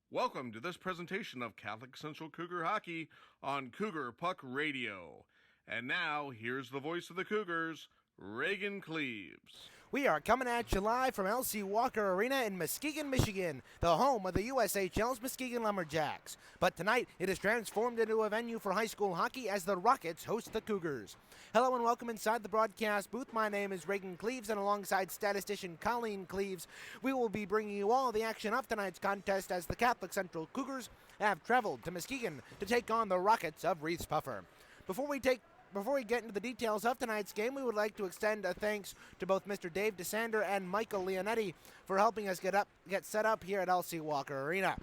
Welcome to this presentation of Catholic Central Cougar Hockey on Cougar Puck Radio. And now, here's the voice of the Cougars, Reagan Cleaves. We are coming at you live from L.C. Walker Arena in Muskegon, Michigan, the home of the USHL's Muskegon Lumberjacks. But tonight, it is transformed into a venue for high school hockey as the Rockets host the Cougars. Hello and welcome inside the broadcast booth. My name is Reagan Cleaves, and alongside statistician Colleen Cleaves, we will be bringing you all the action of tonight's contest as the Catholic Central Cougars have traveled to Muskegon to take on the Rockets of Reeths-Puffer. Before we get into the details of tonight's game, we would like to extend a thanks to both Mr. Dave DeSander and Michael Leonetti for helping us get set up here at L.C. Walker Arena.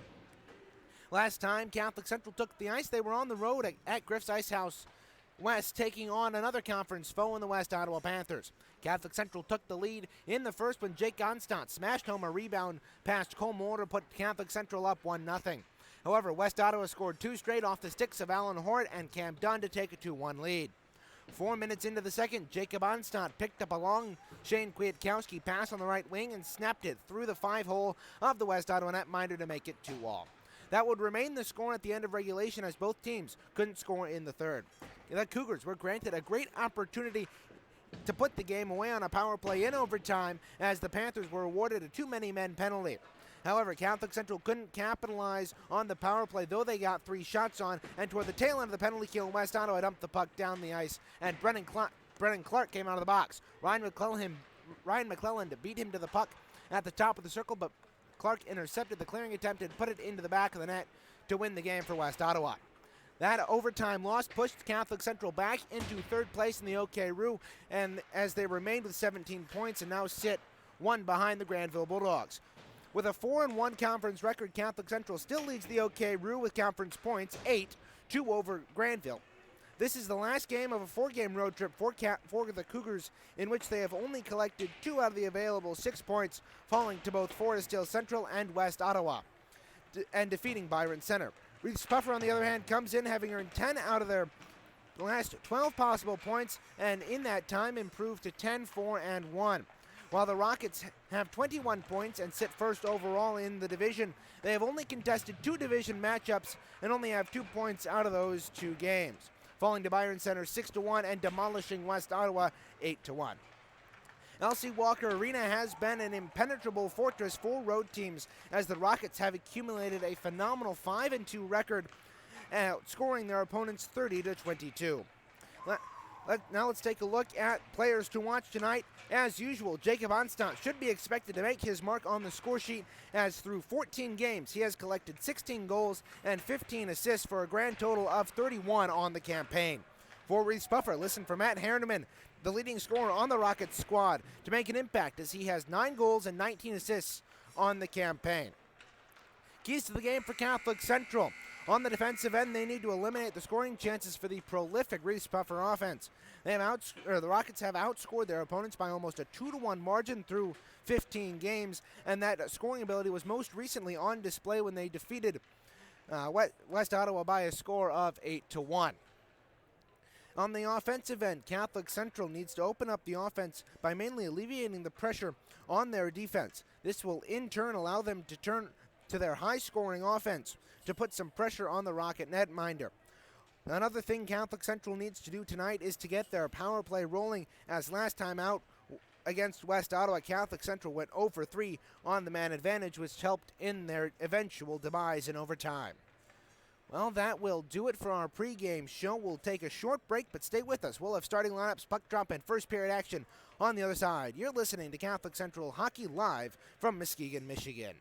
Last time Catholic Central took the ice, they were on the road at Griff's Ice House West, taking on another conference foe in the West Ottawa Panthers. Catholic Central took the lead in the first when Jake Onstott smashed home a rebound past Cole Moore to put Catholic Central up 1-0. However, West Ottawa scored two straight off the sticks of Alan Hort and Cam Dunn to take a 2-1 lead. 4 minutes into the second, Jacob Onstott picked up a long Shane Kwiatkowski pass on the right wing and snapped it through the 5-hole of the West Ottawa netminder to make it 2-2. That would remain the score at the end of regulation as both teams couldn't score in the third. The Cougars were granted a great opportunity to put the game away on a power play in overtime as the Panthers were awarded a too-many-men penalty. However, Catholic Central couldn't capitalize on the power play, though they got 3 shots on, and toward the tail end of the penalty kill, West Ottawa dumped the puck down the ice, and Brennan Clark came out of the box. Ryan McClellan beat him to the puck at the top of the circle, but Clark intercepted the clearing attempt and put it into the back of the net to win the game for West Ottawa. That overtime loss pushed Catholic Central back into third place in the OK-Roo, and as they remained with 17 points and now sit one behind the Granville Bulldogs. With a 4-1 conference record, Catholic Central still leads the OK-Roo with conference points 8-2 over Granville. This is the last game of a 4-game road trip for the Cougars, in which they have only collected 2 out of the available 6 points, falling to both Forest Hill Central and West Ottawa, and defeating Byron Center. Reeths-Puffer, on the other hand, comes in having earned 10 out of their last 12 possible points, and in that time improved to 10-4-1. While the Rockets have 21 points and sit first overall in the division, they have only contested 2 division matchups and only have 2 points out of those 2 games, falling to Byron Center 6-1 and demolishing West Ottawa 8-1. L.C. Walker Arena has been an impenetrable fortress for road teams as the Rockets have accumulated a phenomenal 5-2 record, outscoring their opponents 30-22. Now let's take a look at players to watch tonight. As usual, Jacob Onstott should be expected to make his mark on the score sheet, as through 14 games he has collected 16 goals and 15 assists for a grand total of 31 on the campaign. For Reeths-Puffer, listen for Matt Herneman, the leading scorer on the Rockets squad, to make an impact as he has 9 goals and 19 assists on the campaign. Keys to the game for Catholic Central. On the defensive end, they need to eliminate the scoring chances for the prolific Reeths-Puffer offense. The Rockets have outscored their opponents by almost a 2-1 margin through 15 games, and that scoring ability was most recently on display when they defeated West Ottawa by a score of 8-1. On the offensive end, Catholic Central needs to open up the offense by mainly alleviating the pressure on their defense. This will in turn allow them to turn to their high-scoring offense to put some pressure on the Rocket netminder. Another thing Catholic Central needs to do tonight is to get their power play rolling, as last time out against West Ottawa, Catholic Central went 0-for-3 on the man advantage, which helped in their eventual demise in overtime. Well, that will do it for our pregame show. We'll take a short break, but stay with us. We'll have starting lineups, puck drop, and first period action on the other side. You're listening to Catholic Central Hockey live from Muskegon, Michigan.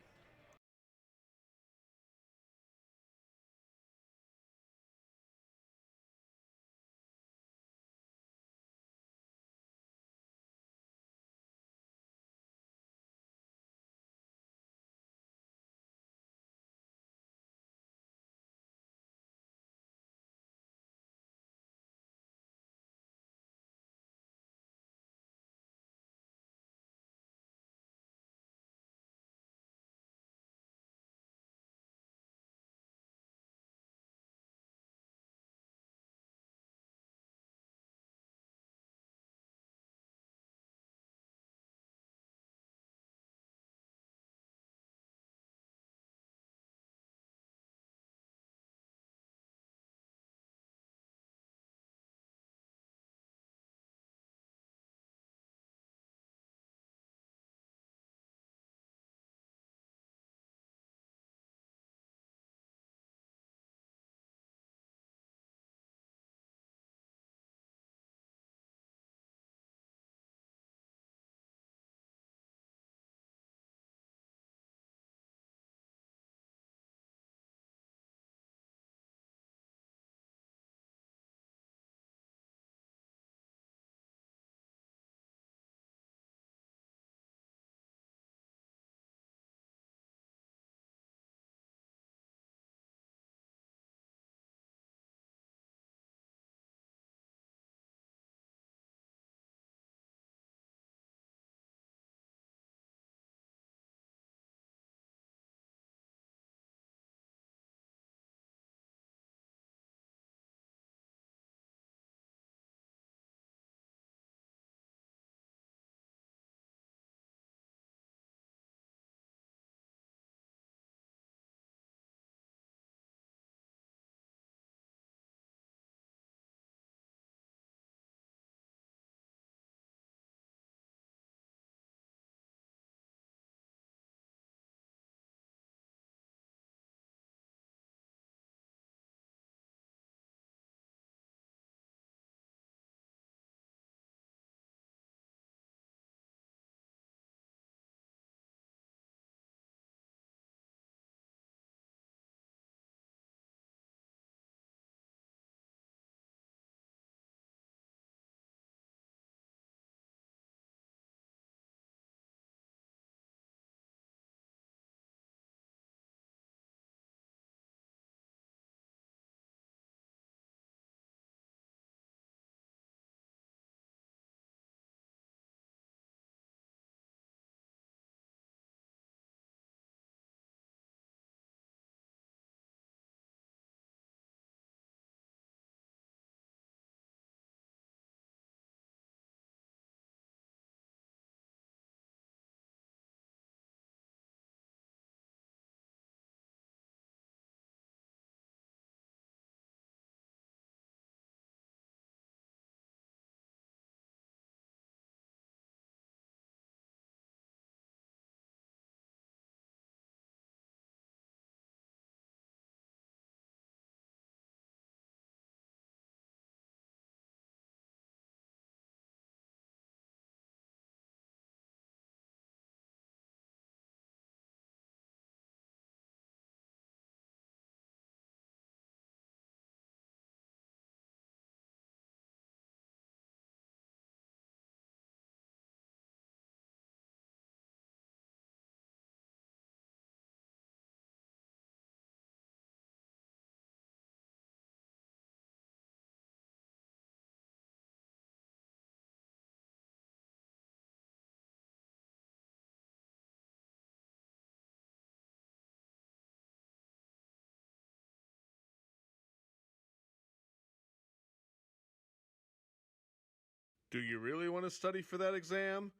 Do you really want to study for that exam?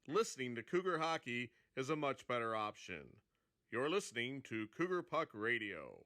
Listening to Cougar Hockey is a much better option. You're listening to Cougar Puck Radio.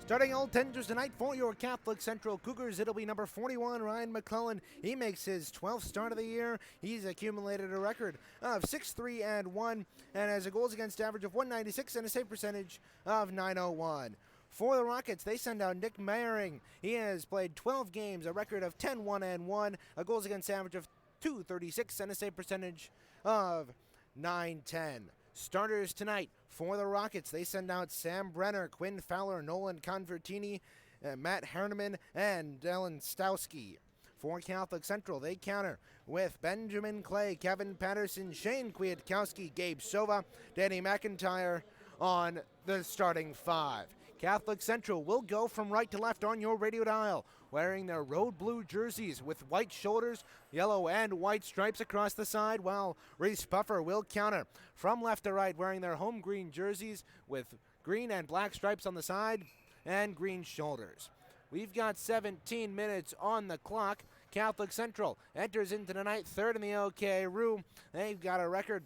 Starting all tenders tonight for your Catholic Central Cougars, it'll be number 41, Ryan McClellan. He makes his 12th start of the year. He's accumulated a record of 6-3-1 and has a goals against average of 196 and a save percentage of .901. For the Rockets, they send out Nick Meyering. He has played 12 games, a record of 10-1-1, a goals against average of 236 and a save percentage of .910. Starters tonight for the Rockets, they send out Sam Brenner, Quinn Fowler, Nolan Convertini, Matt Herneman, and Dylan Stowski. For Catholic Central, they counter with Benjamin Clay, Kevin Patterson, Shane Kwiatkowski, Gabe Sova, Danny McIntyre on the starting five. Catholic Central will go from right to left on your radio dial, wearing their road blue jerseys with white shoulders, yellow and white stripes across the side, while Reeths-Puffer will counter from left to right, wearing their home green jerseys with green and black stripes on the side and green shoulders. We've got 17 minutes on the clock. Catholic Central enters into tonight third in the OK room. They've got a record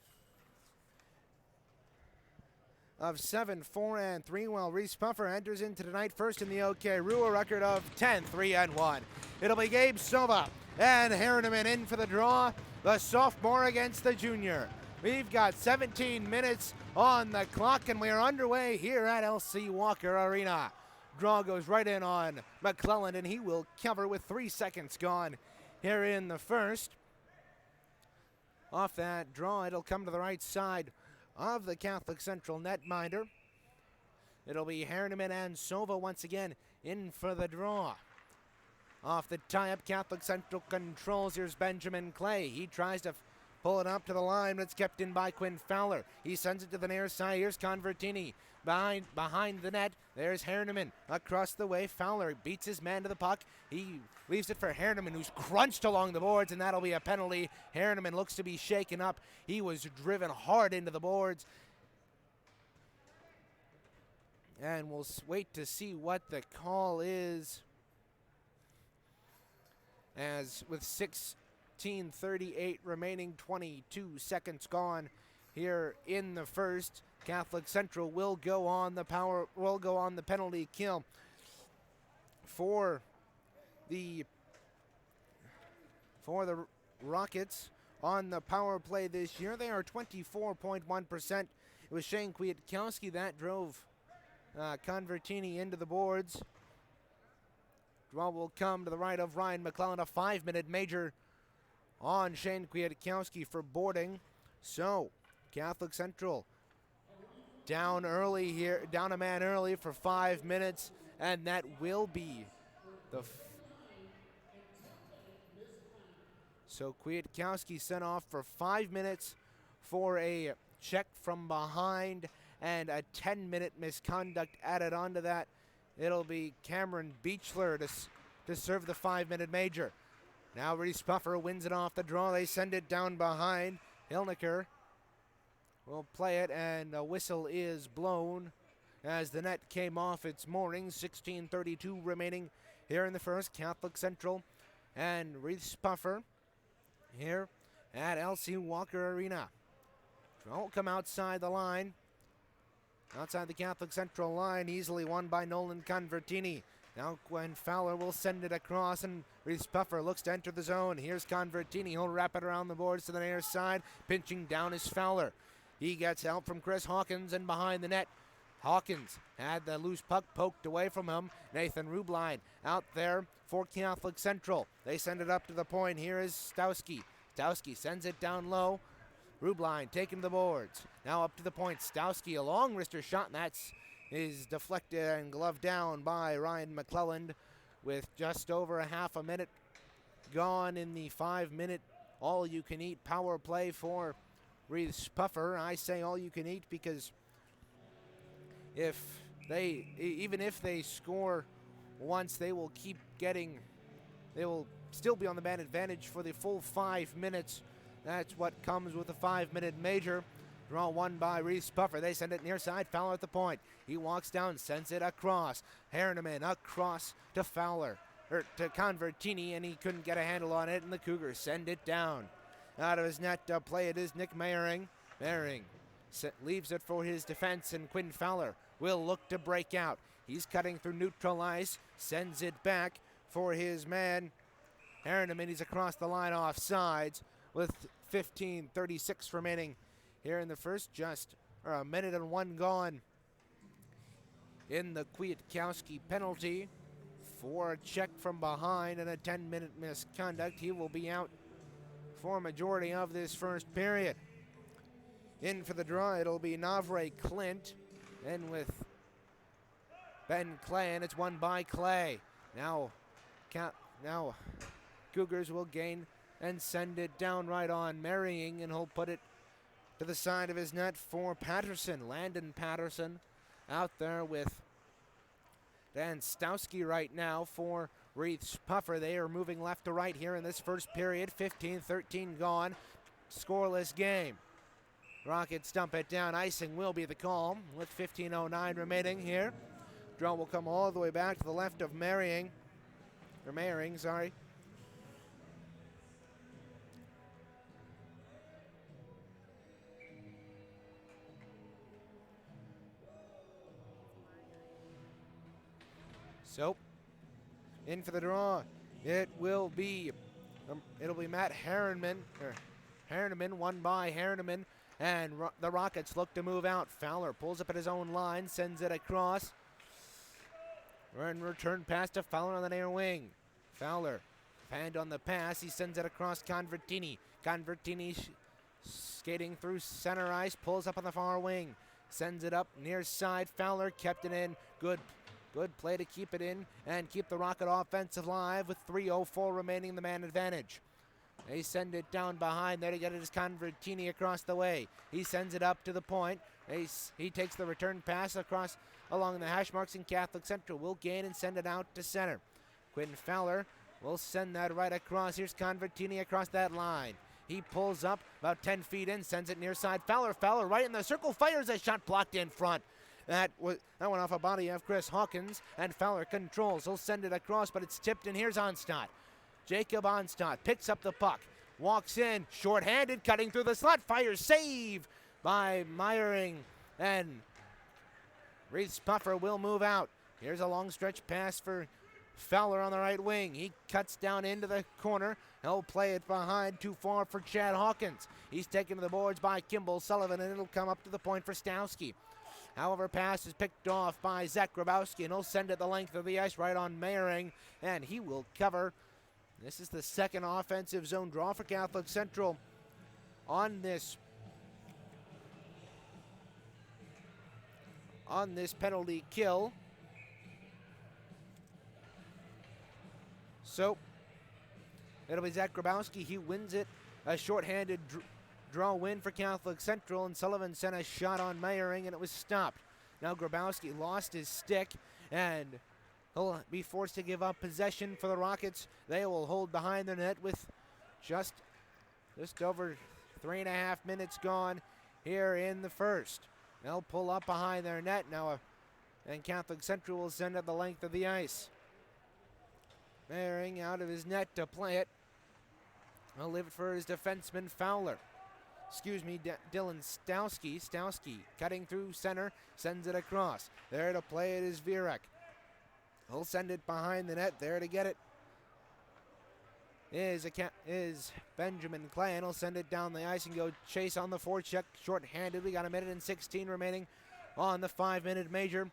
of 7-4-3, while Reeths-Puffer enters into tonight first in the OK Roo, a record of 10-3-1. It'll be Gabe Sova and Herneman in for the draw, the sophomore against the junior. We've got 17 minutes on the clock, and we are underway here at LC Walker Arena. Draw goes right in on McClellan, and he will cover with 3 seconds gone here in the first. Off that draw, it'll come to the right side of the Catholic Central netminder. It'll be Herneman and Sova once again in for the draw. Off the tie-up, Catholic Central controls. Here's Benjamin Clay. He tries to pull it up to the line, but it's kept in by Quinn Fowler. He sends it to the near side. Here's Convertini. Behind the net, there's Herneman. Across the way, Fowler beats his man to the puck. He leaves it for Herneman, who's crunched along the boards, and that'll be a penalty. Herneman looks to be shaken up. He was driven hard into the boards. And we'll wait to see what the call is, as with 16:38 remaining, 22 seconds gone here in the first. Catholic Central will go on the penalty kill for the Rockets on the power play this year. They are 24.1%. It was Shane Kwiatkowski that drove Convertini into the boards. Draw will come to the right of Ryan McClellan, a 5-minute major on Shane Kwiatkowski for boarding. So Catholic Central down early here, down a man early for 5 minutes, and that will be the so Kwiatkowski sent off for 5 minutes for a check from behind and a 10-minute misconduct added onto that. It'll be Cameron Beechler to serve the 5-minute major. Now Reeths-Puffer wins it off the draw. They send it down behind. Hilniker will play it, and a whistle is blown as the net came off its moorings. 16:32 remaining here in the first. Catholic Central and Reeths-Puffer here at LC Walker Arena. Draw will come outside the line. Outside the Catholic Central line, easily won by Nolan Convertini. Now Gwen Fowler will send it across, and Reeths-Puffer looks to enter the zone. Here's Convertini. He'll wrap it around the boards to the near side. Pinching down is Fowler. He gets help from Chris Hawkins, and behind the net, Hawkins had the loose puck poked away from him. Nathan Rubline out there for Catholic Central. They send it up to the point. Here is Stowski. Stowski sends it down low. Rubline taking the boards. Now up to the point. Stowski, a long wrister shot, and that's is deflected and gloved down by Ryan McClelland with just over a half a minute gone in the 5-minute all-you-can-eat power play for Reeths-Puffer. I say all-you-can-eat because even if they score once, they will still be on the man advantage for the full 5 minutes. That's what comes with a 5-minute major. Draw won by Reeths-Puffer. They send it near side. Fowler at the point. He walks down, sends it across. Herneman across to Fowler, or to Convertini, and he couldn't get a handle on it, and the Cougars send it down. Out of his net to play it is Nick Meyering. Meyering leaves it for his defense, and Quinn Fowler will look to break out. He's cutting through neutral ice, sends it back for his man Herneman. He's across the line off sides with 15:36 remaining here in the first, just a minute and 1 gone in the Kwiatkowski penalty for a check from behind and a 10-minute misconduct. He will be out for a majority of this first period. In for the draw, it'll be Navre Clint, and with Ben Clay, and it's won by Clay. Now Cougars will gain and send it down right on Marrying, and he'll put it to the side of his net for Patterson. Landon Patterson out there with Dan Stowski right now for Reeths-Puffer. They are moving left to right here in this first period. 15-13 gone. Scoreless game. Rockets dump it down. Icing will be the call with 15:09 remaining here. Draw will come all the way back to the left of Meyering, sorry. So, in for the draw, it'll be Matt Herneman. Herneman, won by Herneman, and the Rockets look to move out. Fowler pulls up at his own line, sends it across. And return pass to Fowler on the near wing. Fowler, hand on the pass, he sends it across Convertini. Convertini skating through center ice, pulls up on the far wing, sends it up near side. Fowler kept it in. Good play to keep it in and keep the Rocket offense alive with 3:04 remaining, the man advantage. They send it down behind there to get it as Convertini across the way. He sends it up to the point. He takes the return pass across along the hash marks, and Catholic Central will gain and send it out to center. Quinn Fowler will send that right across. Here's Convertini across that line. He pulls up about 10 feet in, sends it near side. Fowler right in the circle, fires a shot blocked in front. That went off a body of Chris Hawkins, and Fowler controls. He'll send it across, but it's tipped, and here's Onstadt. Jacob Onstadt picks up the puck, walks in, short-handed, cutting through the slot, fires, save by Meyering, and Reeths-Puffer will move out. Here's a long stretch pass for Fowler on the right wing. He cuts down into the corner. He'll play it behind, too far for Chad Hawkins. He's taken to the boards by Kimball Sullivan, and it'll come up to the point for Stowski. However, pass is picked off by Zach Grabowski, and he'll send it the length of the ice right on Meyering, and he will cover. This is the second offensive zone draw for Catholic Central on this penalty kill. So it'll be Zach Grabowski. He wins it. A shorthanded draw win for Catholic Central, and Sullivan sent a shot on Meyering, and it was stopped. Now Grabowski lost his stick, and he'll be forced to give up possession for the Rockets. They will hold behind the net with just over 3.5 minutes gone here in the first. They'll pull up behind their net now, and Catholic Central will send it the length of the ice. Meyering out of his net to play it. He'll leave it for his defenseman Fowler. Dylan Stowski. Stowski cutting through center, sends it across. There to play it is Virek. He'll send it behind the net. There to get it is Benjamin Clay, and he'll send it down the ice and go chase on the forecheck. Short-handed. We got 1:16 remaining on the 5-minute major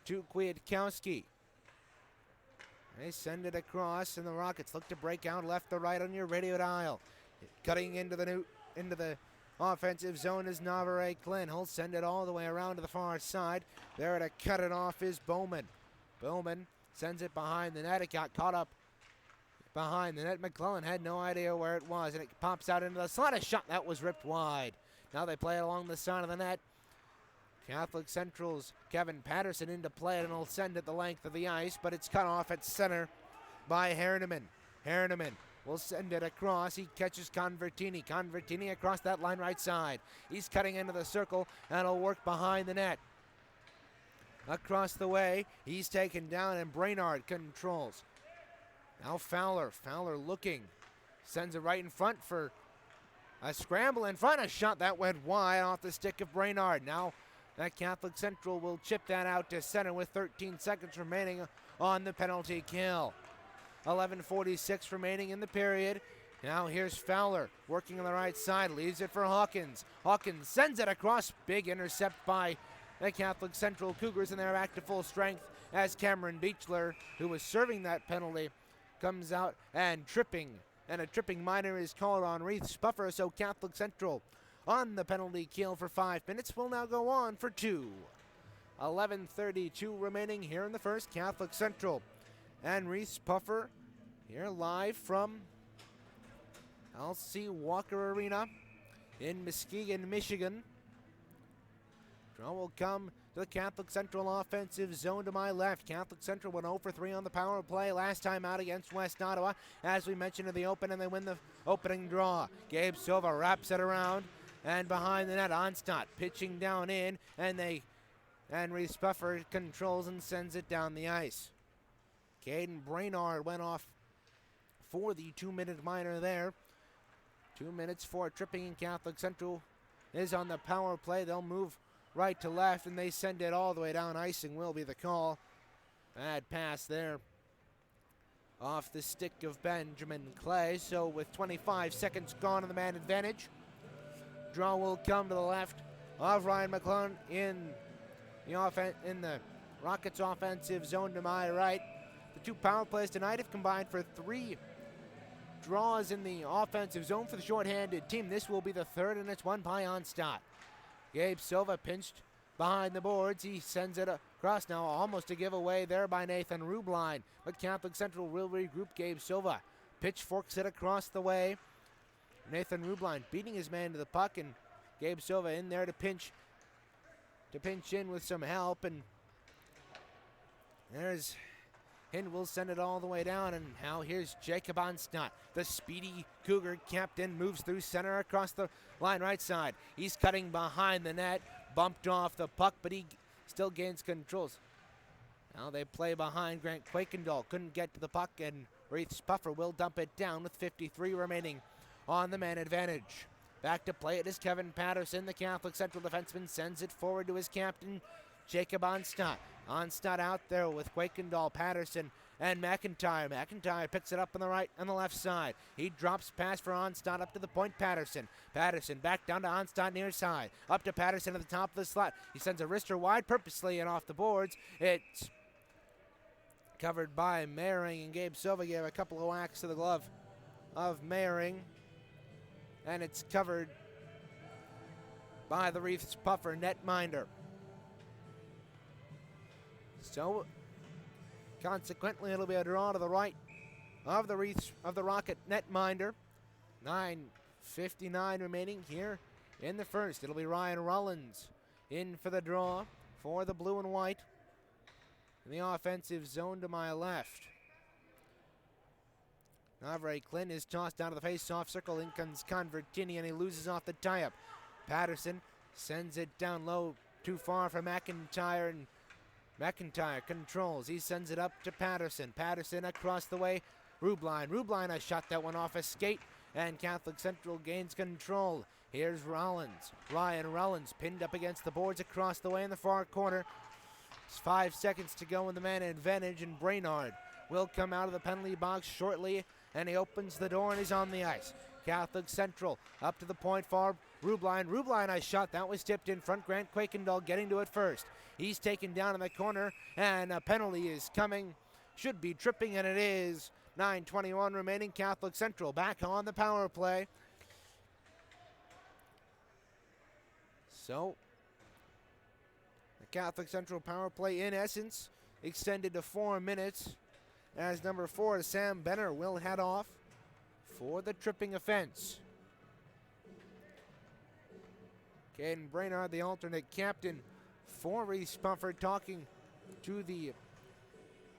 to Kwiatkowski. They send it across, and the Rockets look to break out left to right on your radio dial. Cutting into the offensive zone is Navarre Klin. He'll send it all the way around to the far side. There to cut it off is Bowman. Bowman sends it behind the net. It got caught up behind the net. McClellan had no idea where it was, and it pops out into the slot. A shot that was ripped wide. Now they play it along the side of the net. Catholic Central's Kevin Patterson into play, and he'll send it the length of the ice, but it's cut off at center by Herneman. Herneman will send it across. He catches Convertini. Convertini across that line right side. He's cutting into the circle, and he'll work behind the net. Across the way, he's taken down, and Brainard controls. Now Fowler. Fowler looking. Sends it right in front for a scramble in front. A shot that went wide off the stick of Brainard. Now that Catholic Central will chip that out to center with 13 seconds remaining on the penalty kill. 11:46 remaining in the period. Now here's Fowler working on the right side. Leaves it for Hawkins. Hawkins sends it across. Big intercept by the Catholic Central Cougars, and they're back to full strength as Cameron Beechler, who was serving that penalty, comes out and tripping. And a tripping minor is called on Reeths-Puffer, so Catholic Central on the penalty kill for 5 minutes will now go on for 2. 11:32 remaining here in the first. Catholic Central and Reeths-Puffer here live from LC Walker Arena in Muskegon, Michigan. Draw will come to the Catholic Central offensive zone to my left. Catholic Central went 0 for 3 on the power play last time out against West Ottawa. As we mentioned in the open, and they win the opening draw. Gabe Silva wraps it around, and behind the net, Onstadt pitching down in, and Reeths-Puffer controls and sends it down the ice. Caden Brainard went off for the 2-minute minor there. 2 minutes for tripping, and Catholic Central is on the power play. They'll move right to left, and they send it all the way down. Icing will be the call. Bad pass there off the stick of Benjamin Clay. So with 25 seconds gone on the man advantage, draw will come to the left of Ryan McClellan in the Rockets offensive zone to my right. The 2 power plays tonight have combined for 3 draws in the offensive zone for the shorthanded team. This will be the 3rd, and it's won by Onstadt. Gabe Silva pinched behind the boards. He sends it across now, almost a giveaway there by Nathan Rubline. But Catholic Central will regroup. Gabe Silva pitchforks it across the way. Nathan Rubline beating his man to the puck, and Gabe Silva in there to pinch in with some help. And there's Hind will send it all the way down, and now here's Jacob Onstadt. The speedy Cougar captain moves through center across the line right side. He's cutting behind the net, bumped off the puck, but he still gains controls. Now they play behind Grant Quakendahl. Couldn't get to the puck, and Reeths-Puffer will dump it down with 53 remaining on the man advantage. Back to play it is Kevin Patterson. The Catholic Central defenseman sends it forward to his captain, Jacob Onstadt. Onstadt out there with Quakendahl, Patterson, and McIntyre. McIntyre picks it up on the right and the left side. He drops pass for Onstadt up to the point, Patterson. Patterson back down to Onstadt near side. Up to Patterson at the top of the slot. He sends a wrister wide purposely and off the boards. It's covered by Mehring, and Gabe Silva gave a couple of whacks to the glove of Mehring. And it's covered by the Reeths-Puffer netminder. So, consequently, it'll be a draw to the right of the Rocket netminder. 9:59 remaining here in the first. It'll be Ryan Rollins in for the draw for the blue and white in the offensive zone to my left. Navarre Klin is tossed down to the face-off circle. In comes Convertini, and he loses off the tie-up. Patterson sends it down low, too far for McIntyre, and McIntyre controls. He sends it up to Patterson. Patterson across the way. Rubline a shot that went off a skate, and Catholic Central gains control. Here's Rollins. Ryan Rollins pinned up against the boards across the way in the far corner. It's 5 seconds to go in the man advantage, and Brainard will come out of the penalty box shortly, and he opens the door and he's on the ice. Catholic Central up to the point for Rubline. Rubline, a shot that was tipped in front. Grant Quakendahl getting to it first. He's taken down in the corner, and a penalty is coming. Should be tripping, and it is. 9:21 remaining. Catholic Central back on the power play. So, the Catholic Central power play, in essence, extended to 4 minutes, as number 4, Sam Benner, will head off for the tripping offense. Caden Brainard, the alternate captain for Reeths-Puffer, talking to the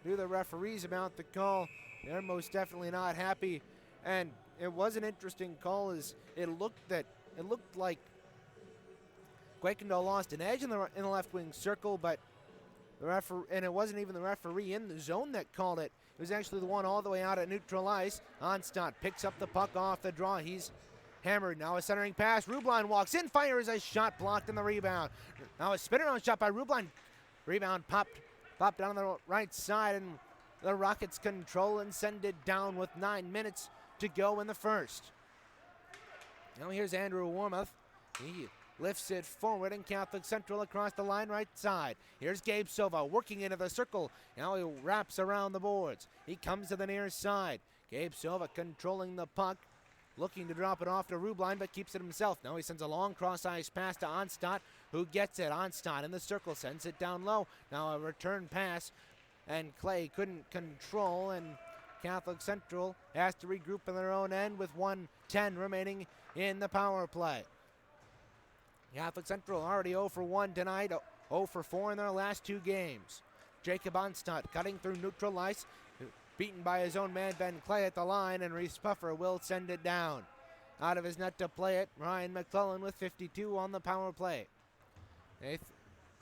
referees about the call. They're most definitely not happy, and it was an interesting call, as it looked like Quakendahl lost an edge in the left wing circle, but it wasn't even the referee in the zone that called it. It was actually the one all the way out at neutral ice. Onstadt picks up the puck off the draw. He's hammered. Now a centering pass. Rubline walks in, fires a shot, blocked in the rebound. Now a spin around shot by Rubline. Rebound popped down on the right side, and the Rockets control and send it down with 9 minutes to go in the first. Now here's Andrew Warmoth. He lifts it forward, and Catholic Central across the line right side. Here's Gabe Silva working into the circle. Now he wraps around the boards. He comes to the near side. Gabe Silva controlling the puck, looking to drop it off to Rubline, but keeps it himself. Now he sends a long cross-ice pass to Onstadt, who gets it. Onstadt in the circle, sends it down low. Now a return pass, and Clay couldn't control, and Catholic Central has to regroup on their own end with 1:10 remaining in the power play. Catholic Central already 0 for 1 tonight, 0 for 4 in their last 2 games. Jacob Onstadt cutting through neutral ice, beaten by his own man Ben Clay at the line, and Reeths-Puffer will send it down. Out of his net to play it, Ryan McClellan with 52 on the power play.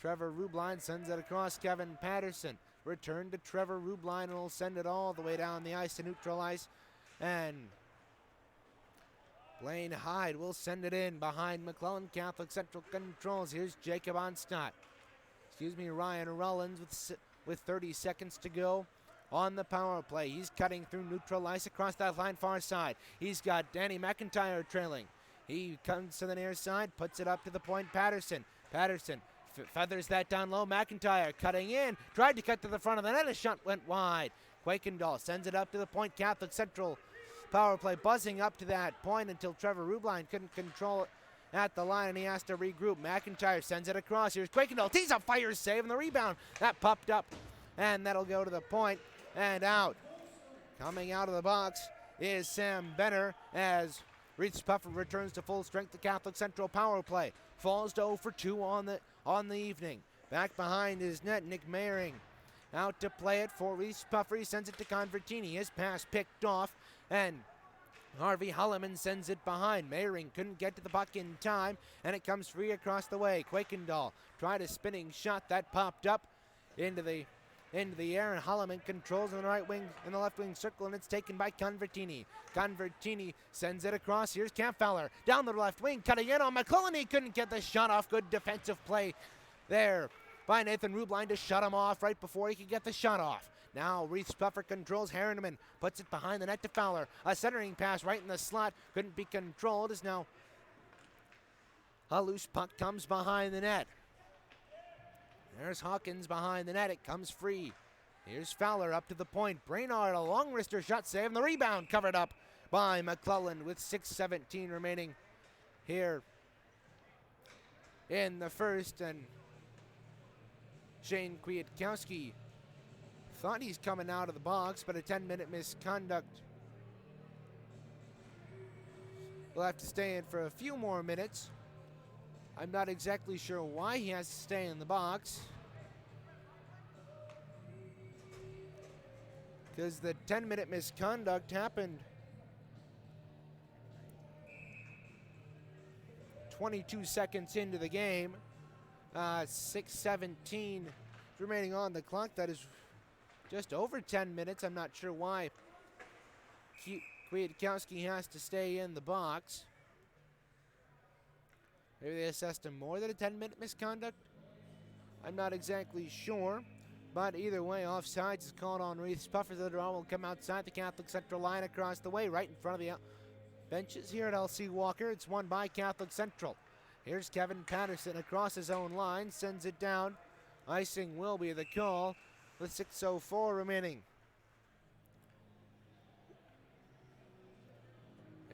Trevor Rubline sends it across Kevin Patterson. Return to Trevor Rubline, and will send it all the way down the ice to neutral ice, and Blaine Hyde will send it in behind McClellan. Catholic Central controls. Here's Jacob Onstadt. Ryan Rollins with 30 seconds to go on the power play. He's cutting through neutral ice across that line far side. He's got Danny McIntyre trailing. He comes to the near side, puts it up to the point. Patterson feathers that down low. McIntyre cutting in, tried to cut to the front of the net. A shot went wide. Quakendahl sends it up to the point. Catholic Central power play buzzing up to that point until Trevor Rubline couldn't control it at the line, and he has to regroup. McIntyre sends it across. Here's Quakendahl. Tees up, fires, save, and the rebound. That popped up, and that'll go to the point and out. Coming out of the box is Sam Benner as Reeths-Puffer returns to full strength. The Catholic Central power play falls to 0 for 2 on the evening. Back behind his net, Nick Mayering out to play it for Reeths-Puffer. He sends it to Convertini. His pass picked off, and Harvey Holloman sends it behind. Mayering couldn't get to the puck in time, and it comes free across the way. Quakendahl tried a spinning shot that popped up into the air, and Holloman controls in the right wing, in the left wing circle, and it's taken by Convertini. Convertini sends it across. Here's Kampfowler down the left wing, cutting in on McClellan. He couldn't get the shot off. Good defensive play there by Nathan Rubline to shut him off right before he could get the shot off. Now Reeths-Puffer controls. Harriman puts it behind the net to Fowler. A centering pass right in the slot. Couldn't be controlled, as now a loose puck comes behind the net. There's Hawkins behind the net. It comes free. Here's Fowler up to the point. Brainard, a long wrister shot save, and the rebound covered up by McClellan with 6:17 remaining here in the first. And Shane Kwiatkowski thought he's coming out of the box, but a 10-minute misconduct. We'll have to stay in for a few more minutes. I'm not exactly sure why he has to stay in the box, because the 10-minute misconduct happened 22 seconds into the game. 6:17 remaining on the clock. That is just over 10 minutes. I'm not sure why Kwiatkowski has to stay in the box. Maybe they assessed him more than a 10-minute misconduct. I'm not exactly sure. But either way, offsides is called on Reeths-Puffer. The draw will come outside the Catholic Central line across the way, right in front of the benches here at LC Walker. It's won by Catholic Central. Here's Kevin Patterson across his own line, sends it down. Icing will be the call with 6:04 remaining.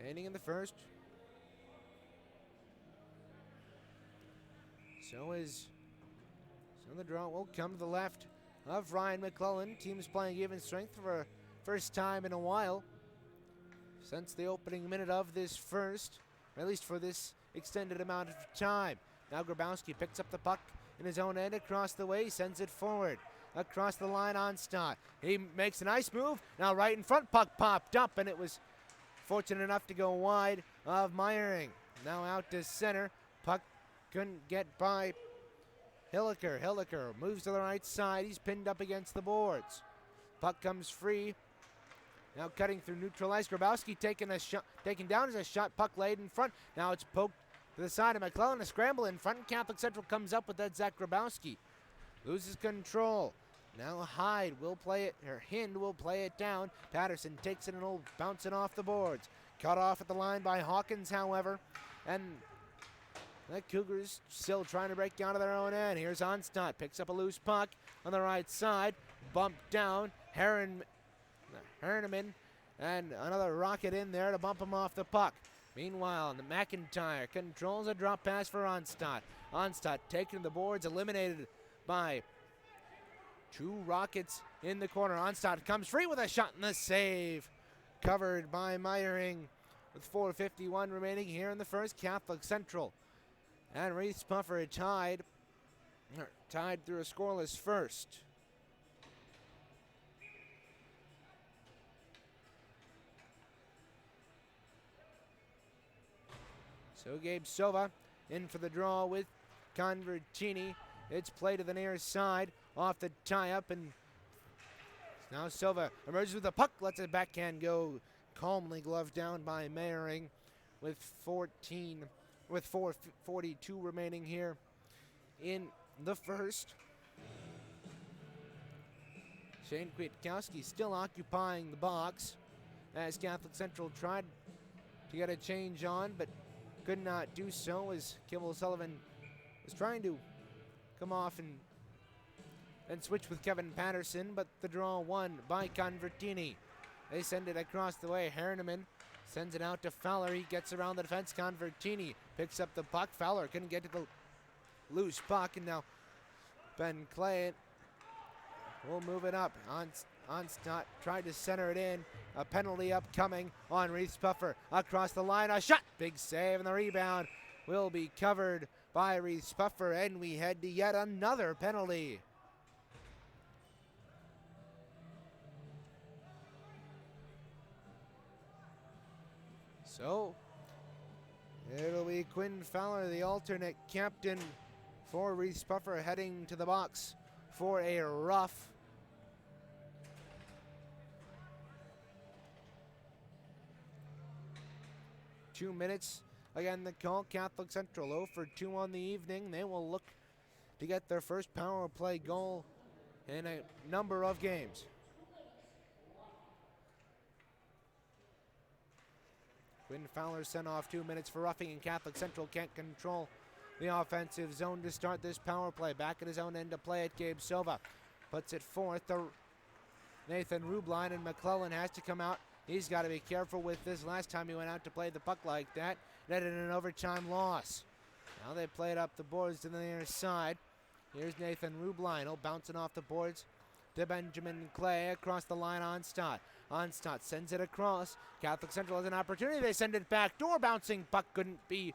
Ending in the first. So the draw will come to the left of Ryan McClellan. Team's playing even strength for first time in a while since the opening minute of this first, or at least for this extended amount of time. Now Grabowski picks up the puck in his own end across the way, sends it forward. Across the line on Stott. He makes a nice move. Now right in front, puck popped up, and it was fortunate enough to go wide of Meyering. Now out to center. Puck couldn't get by Hilliker. Hilliker moves to the right side. He's pinned up against the boards. Puck comes free. Now cutting through neutral ice. Grabowski taken down as a shot. Puck laid in front. Now it's poked to the side of McClellan. A scramble in front. Catholic Central comes up with that. Zach Grabowski loses control. Now Hyde will play it, or Hind will play it down. Patterson takes it and will bounce it off the boards. Cut off at the line by Hawkins, however. And the Cougars still trying to break out of their own end. Here's Onstott, picks up a loose puck on the right side. Bumped down. Herneman and another Rocket in there to bump him off the puck. Meanwhile, McIntyre controls a drop pass for Onstott. Onstott taken to the boards, eliminated by two Rockets in the corner. Onstott comes free with a shot and the save. Covered by Meyering with 4:51 remaining here in the first. Catholic Central and Reeths-Puffer tied through a scoreless first. So Gabe Silva in for the draw with Convertini. It's play to the near side off the tie-up, and now Silva emerges with the puck, lets it backhand go, calmly gloved down by Meyering with 4:42 remaining here in the first. Shane Kwiatkowski still occupying the box as Catholic Central tried to get a change on, but could not do so as Kibble Sullivan was trying to come off and switch with Kevin Patterson, but the draw won by Convertini. They send it across the way. Herneman sends it out to Fowler. He gets around the defense. Convertini picks up the puck. Fowler couldn't get to the loose puck, and now Ben Clay will move it up. Onstott tried to center it in. A penalty upcoming on Reeths-Puffer. Across the line, a shot. Big save, and the rebound will be covered by Reeths-Puffer, and we head to yet another penalty. So it'll be Quinn Fowler, the alternate captain for Reeths-Puffer, heading to the box for a rough. Two minutes. Again, the call, Catholic Central 0 for 2 on the evening. They will look to get their first power play goal in a number of games. Quinn Fowler sent off 2 minutes for roughing, and Catholic Central can't control the offensive zone to start this power play. Back at his own end to play it, Gabe Silva puts it forth to Nathan Rubline, and McClellan has to come out. He's got to be careful with this. Last time he went out to play the puck like that, netted an overtime loss. Now they play it up the boards to the near side. Here's Nathan Rubline. He'll bounce it off the boards to Benjamin Clay across the line on Stott. Onstott sends it across. Catholic Central has an opportunity. They send it back door. Bouncing puck couldn't be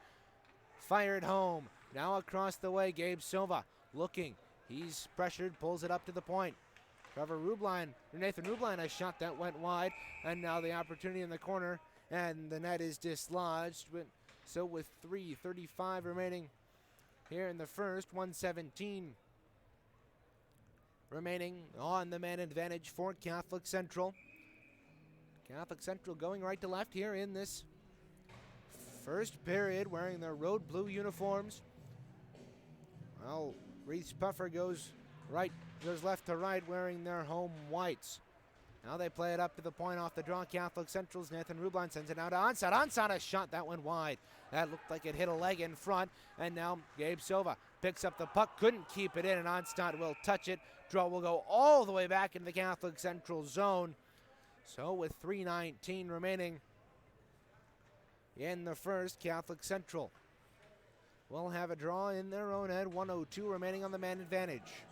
fired home. Now across the way, Gabe Silva looking. He's pressured, pulls it up to the point. Nathan Rubline, a shot that went wide, and now the opportunity in the corner, and the net is dislodged. So with 3:35 remaining here in the first, 1:17 remaining on the man advantage for Catholic Central. Catholic Central going right to left here in this first period, wearing their road blue uniforms. Well, Reeths-Puffer goes left to right wearing their home whites. Now they play it up to the point off the draw. Catholic Central's Nathan Rublin sends it out to Onside. Onside, a shot that went wide. That looked like it hit a leg in front. And now Gabe Silva picks up the puck, couldn't keep it in, and Onside will touch it. Draw will go all the way back into the Catholic Central zone. So with 3:19 remaining in the first, Catholic Central will have a draw in their own end. 1:02 remaining on the man advantage.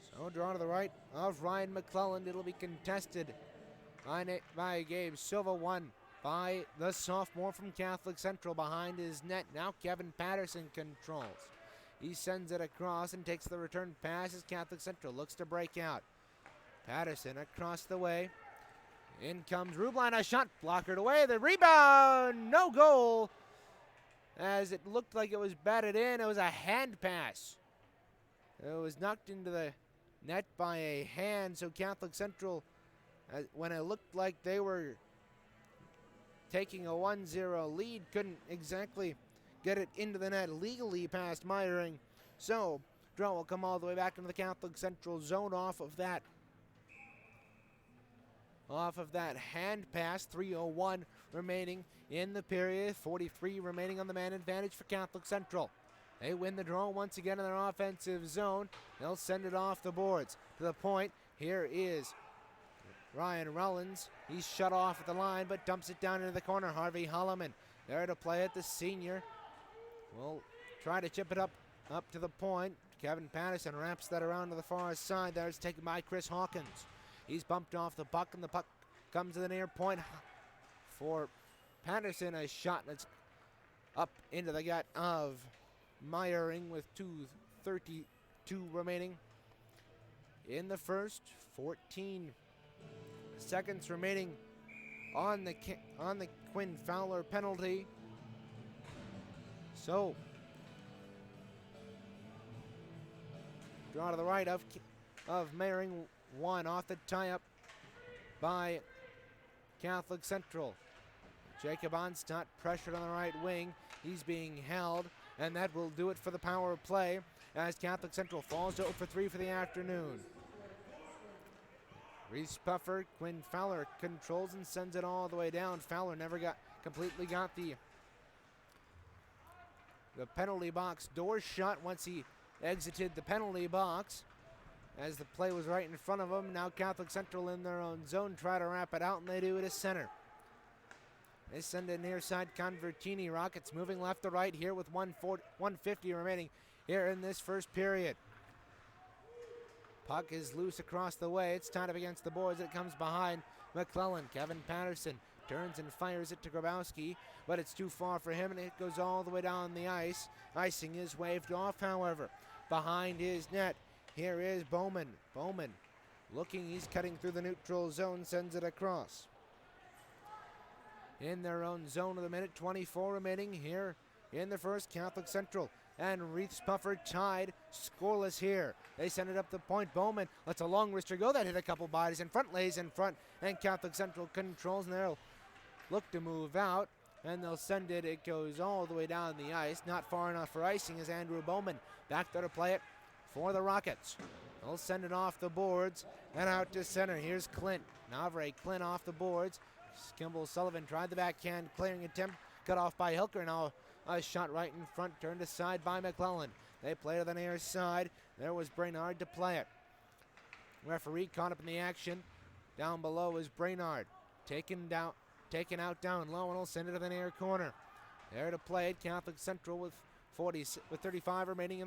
So draw to the right of Ryan McClelland. It'll be contested by Gabe Silva, won by the sophomore from Catholic Central behind his net. Now Kevin Patterson controls. He sends it across and takes the return pass as Catholic Central looks to break out. Patterson across the way. In comes Rublin, a shot blockered away. The rebound, no goal. As it looked like it was batted in, it was a hand pass. It was knocked into the net by a hand, so Catholic Central, when it looked like they were taking a 1-0 lead, couldn't exactly get it into the net legally past Meyering. So draw will come all the way back into the Catholic Central zone off of that hand pass. 3:01 remaining in the period. 43 remaining on the man advantage for Catholic Central. They win the draw once again in their offensive zone. They'll send it off the boards to the point. Here is Ryan Rollins. He's shut off at the line, but dumps it down into the corner. Harvey Holloman there to play it. The senior will try to chip it up to the point. Kevin Patterson wraps that around to the far side. There it's taken by Chris Hawkins. He's bumped off the puck, and the puck comes to the near point for Patterson. A shot that's up into the gut of Meyering with 2:32 remaining in the first. 14 seconds remaining on the Quinn Fowler penalty. So draw to the right of Meyering, one off the tie-up by Catholic Central. Jacob Onstadt pressured on the right wing. He's being held, and that will do it for the power play as Catholic Central falls to 0 for 3 for the afternoon. Reeths-Puffer, Quinn Fowler controls and sends it all the way down. Fowler never completely got the penalty box door shut once he exited the penalty box, as the play was right in front of him. Now Catholic Central in their own zone try to wrap it out, and they do it to center. They send it near side. Convertini. Rockets moving left to right here with 150 remaining here in this first period. Puck is loose across the way. It's tied up against the boards. It comes behind McClellan. Kevin Patterson turns and fires it to Grabowski, but it's too far for him, and it goes all the way down the ice. Icing is waved off, however. Behind his net, here is Bowman. Bowman looking, he's cutting through the neutral zone, sends it across. In their own zone of the minute, 24 remaining here in the first. Catholic Central and Reeths-Puffer tied, scoreless here. They send it up the point. Bowman lets a long wrister go. That hit a couple bodies in front, lays in front, and Catholic Central controls, and they'll look to move out, and they'll send it. It goes all the way down the ice. Not far enough for icing as Andrew Bowman back there to play it for the Rockets. They'll send it off the boards and out to center. Here's Clint. Navre Clint off the boards. Kimball Sullivan tried the backhand clearing attempt, cut off by Hilker. Now a shot right in front, turned aside by McClellan. They play to the near side. There was Brainard to play it. Referee caught up in the action. Down below is Brainard. Taken out down low, and will send it to the near corner. There to play it, Catholic Central with 35 remaining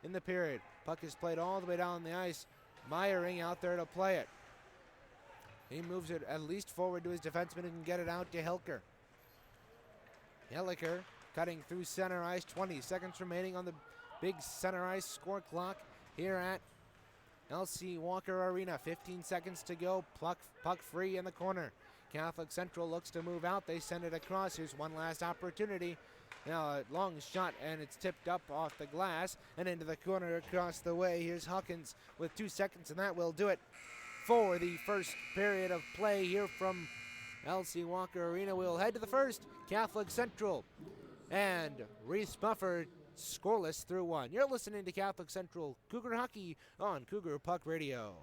in the period. Puck is played all the way down the ice. Meyering out there to play it. He moves it at least forward to his defenseman and can get it out to Hilker. Hilliker cutting through center ice. 20 seconds remaining on the big center ice score clock here at LC Walker Arena. 15 seconds to go. Puck free in the corner. Catholic Central looks to move out. They send it across. Here's one last opportunity. Now a long shot, and it's tipped up off the glass and into the corner across the way. Here's Hawkins with 2 seconds, and that will do it for the first period of play here from LC Walker Arena. We'll head to the first. Catholic Central and Reeths-Puffer scoreless through one. You're listening to Catholic Central Cougar Hockey on Cougar Puck Radio.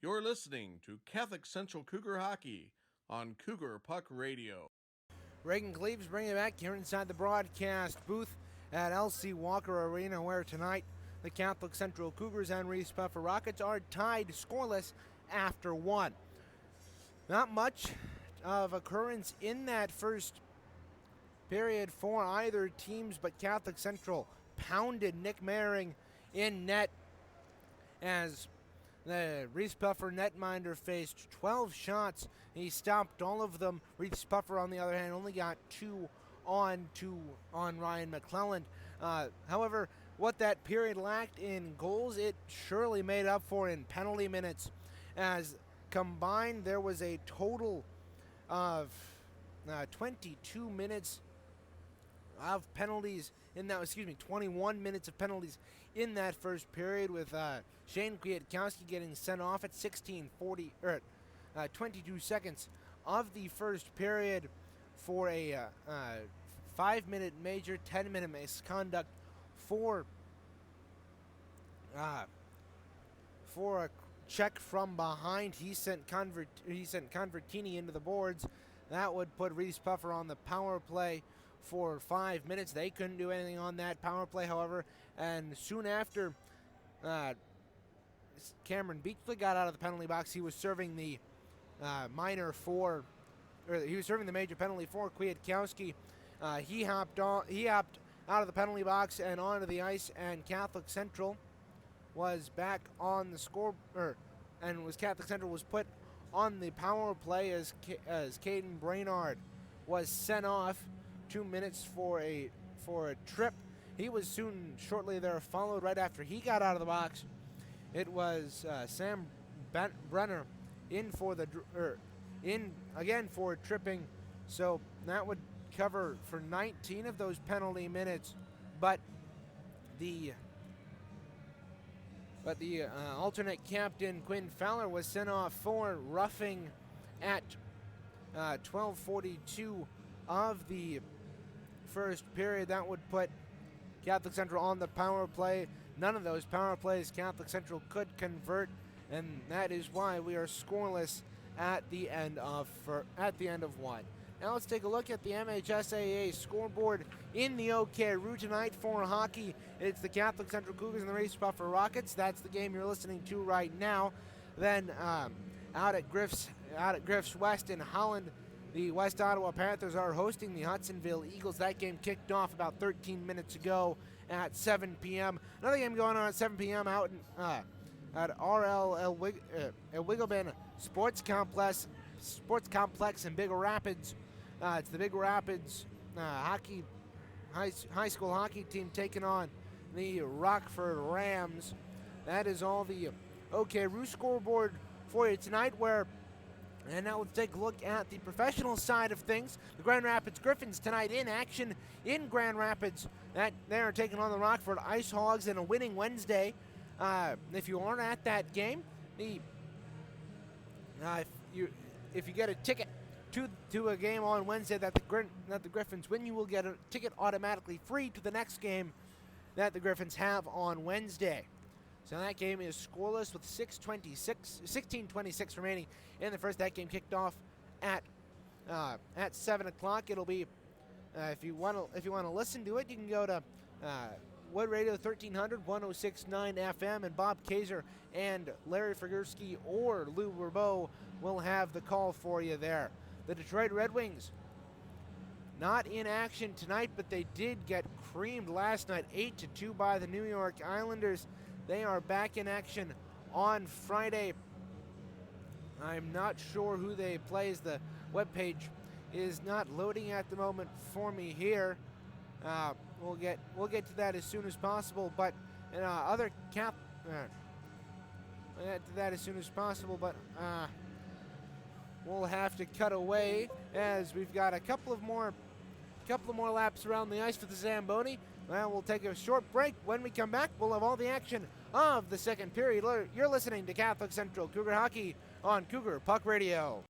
You're listening to Catholic Central Cougar Hockey on Cougar Puck Radio. Reagan Cleaves bringing it back here inside the broadcast booth at LC Walker Arena, where tonight the Catholic Central Cougars and Reeths-Puffer Rockets are tied scoreless after one. Not much of occurrence in that first period for either teams, but Catholic Central pounded Nick Mehring in net as the Reeths-Puffer netminder faced 12 shots. He stopped all of them. Reeths-Puffer, on the other hand, only got two on Ryan McClelland. However, what that period lacked in goals, it surely made up for in penalty minutes. As combined, there was a total of 22 minutes of penalties in that, 21 minutes of penalties in that first period, with Shane Kwiatkowski getting sent off at 22 seconds of the first period for a 5-minute major, 10-minute misconduct for a check from behind. He sent Convertini into the boards. That would put Reeths-Puffer on the power play for 5 minutes. They couldn't do anything on that power play, however, and soon after Cameron Beachley got out of the penalty box. He was serving the the major penalty for Kwiatkowski. He hopped out of the penalty box and onto the ice, and Catholic Central was back on the score, Catholic Central was put on the power play as Caden Brainard was sent off 2 minutes for a trip. He was shortly there followed right after he got out of the box. It was Sam Brenner in for the in again for tripping. So that would cover for 19 of those penalty minutes, but the alternate captain Quinn Fowler was sent off for roughing at 12:42 of the first period. That would put Catholic Central on the power play. None of those power plays Catholic Central could convert, and that is why we are scoreless at the end of one. Now let's take a look at the MHSAA scoreboard in the OKRU tonight for hockey. It's the Catholic Central Cougars and the Reeths-Puffer Rockets. That's the game you're listening to right now. Then out at Griff's West in Holland, the West Ottawa Panthers are hosting the Hudsonville Eagles. That game kicked off about 13 minutes ago at 7 p.m. Another game going on at 7 p.m. out at RL Wiggleman Sports Complex in Big Rapids. It's the Big Rapids high school hockey team taking on the Rockford Rams. That is all the OKRU scoreboard for you tonight. And now let's take a look at the professional side of things. The Grand Rapids Griffins tonight in action in Grand Rapids. They are taking on the Rockford Ice Hogs in a winning Wednesday. If you aren't at that game, if you get a ticket to a game on Wednesday that the Griffins win, you will get a ticket automatically free to the next game that the Griffins have on Wednesday. So that game is scoreless with 16:26 remaining in the first. That game kicked off at 7 o'clock. It'll be if you want to listen to it, you can go to Wood Radio 1300 106.9 FM, and Bob Kaiser and Larry Frigurski or Lou Verbeau will have the call for you there. The Detroit Red Wings not in action tonight, but they did get creamed last night 8-2 by the New York Islanders. They are back in action on Friday. I'm not sure who they play, as the webpage is not loading at the moment for me here. We'll get to that as soon as possible. But we'll get to that as soon as possible. But we'll have to cut away as we've got a couple of more laps around the ice for the Zamboni. Well, we'll take a short break. When we come back, we'll have all the action of the second period. You're listening to Catholic Central Cougar Hockey on Cougar Puck Radio.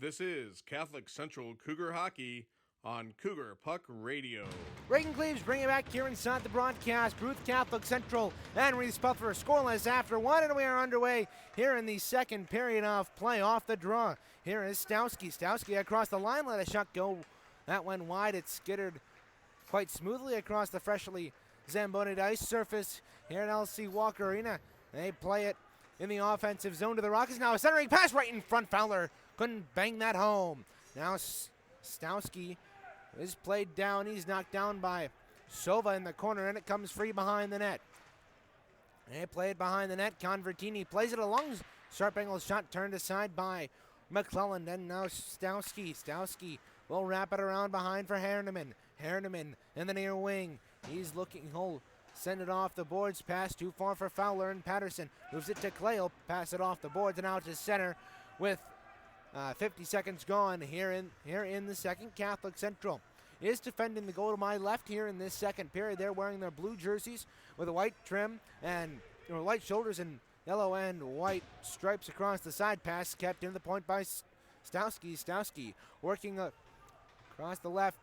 This is Catholic Central Cougar Hockey on Cougar Puck Radio. Reagan Cleaves bringing back here inside the broadcast. Ruth Catholic Central and Reeths-Puffer scoreless after one, and we are underway here in the second period of play. Off the draw, here is Stowski. Stowski across the line, let a shot go. That went wide. It skittered quite smoothly across the freshly zambonied ice surface here at LC Walker Arena. They play it in the offensive zone to the Rockets. Now a centering pass right in front. Fowler couldn't bang that home. Now Stowski is played down. He's knocked down by Sova in the corner, and it comes free behind the net. They play it behind the net. Convertini plays it along. Sharp angle shot turned aside by McClellan. And now Stowski. Stowski will wrap it around behind for Herneman. Herneman in the near wing. He's looking. He'll send it off the boards. Pass too far for Fowler, and Patterson moves it to Clay. He'll pass it off the boards and out to center with 50 seconds gone here in the second. Catholic Central is defending the goal to my left here in this second period. They're wearing their blue jerseys with a white trim and white shoulders and yellow and white stripes across the side. Pass kept in the point by Stowski. Stowski working across the left,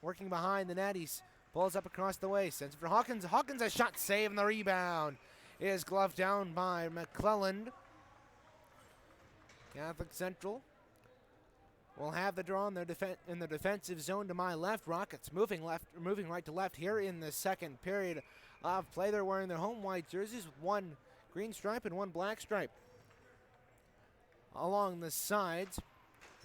working behind the net. He pulls up across the way, sends it for Hawkins. Hawkins a shot save, and the rebound is gloved down by McClelland. Catholic Central will have the draw in the defensive zone to my left. Rockets moving right to left here in the second period of play. They're wearing their home white jerseys with one green stripe and one black stripe along the sides.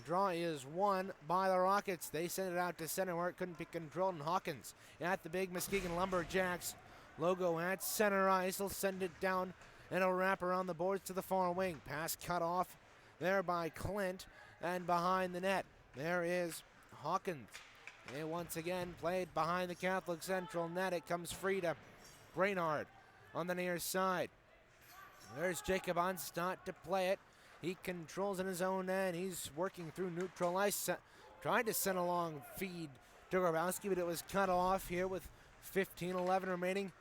Draw is won by the Rockets. They send it out to center where it couldn't be controlled, and Hawkins at the big Muskegon Lumberjacks logo at center ice. He'll send it down, and it'll wrap around the boards to the far wing. Pass cut off there by Clint, and behind the net there is Hawkins. And once again played behind the Catholic Central net. It comes free to Brainard on the near side. There's Jacob Onstadt to play it. He controls in his own end. He's working through neutral ice, trying to send a long feed to Grabowski, but it was cut off here with 15:11 remaining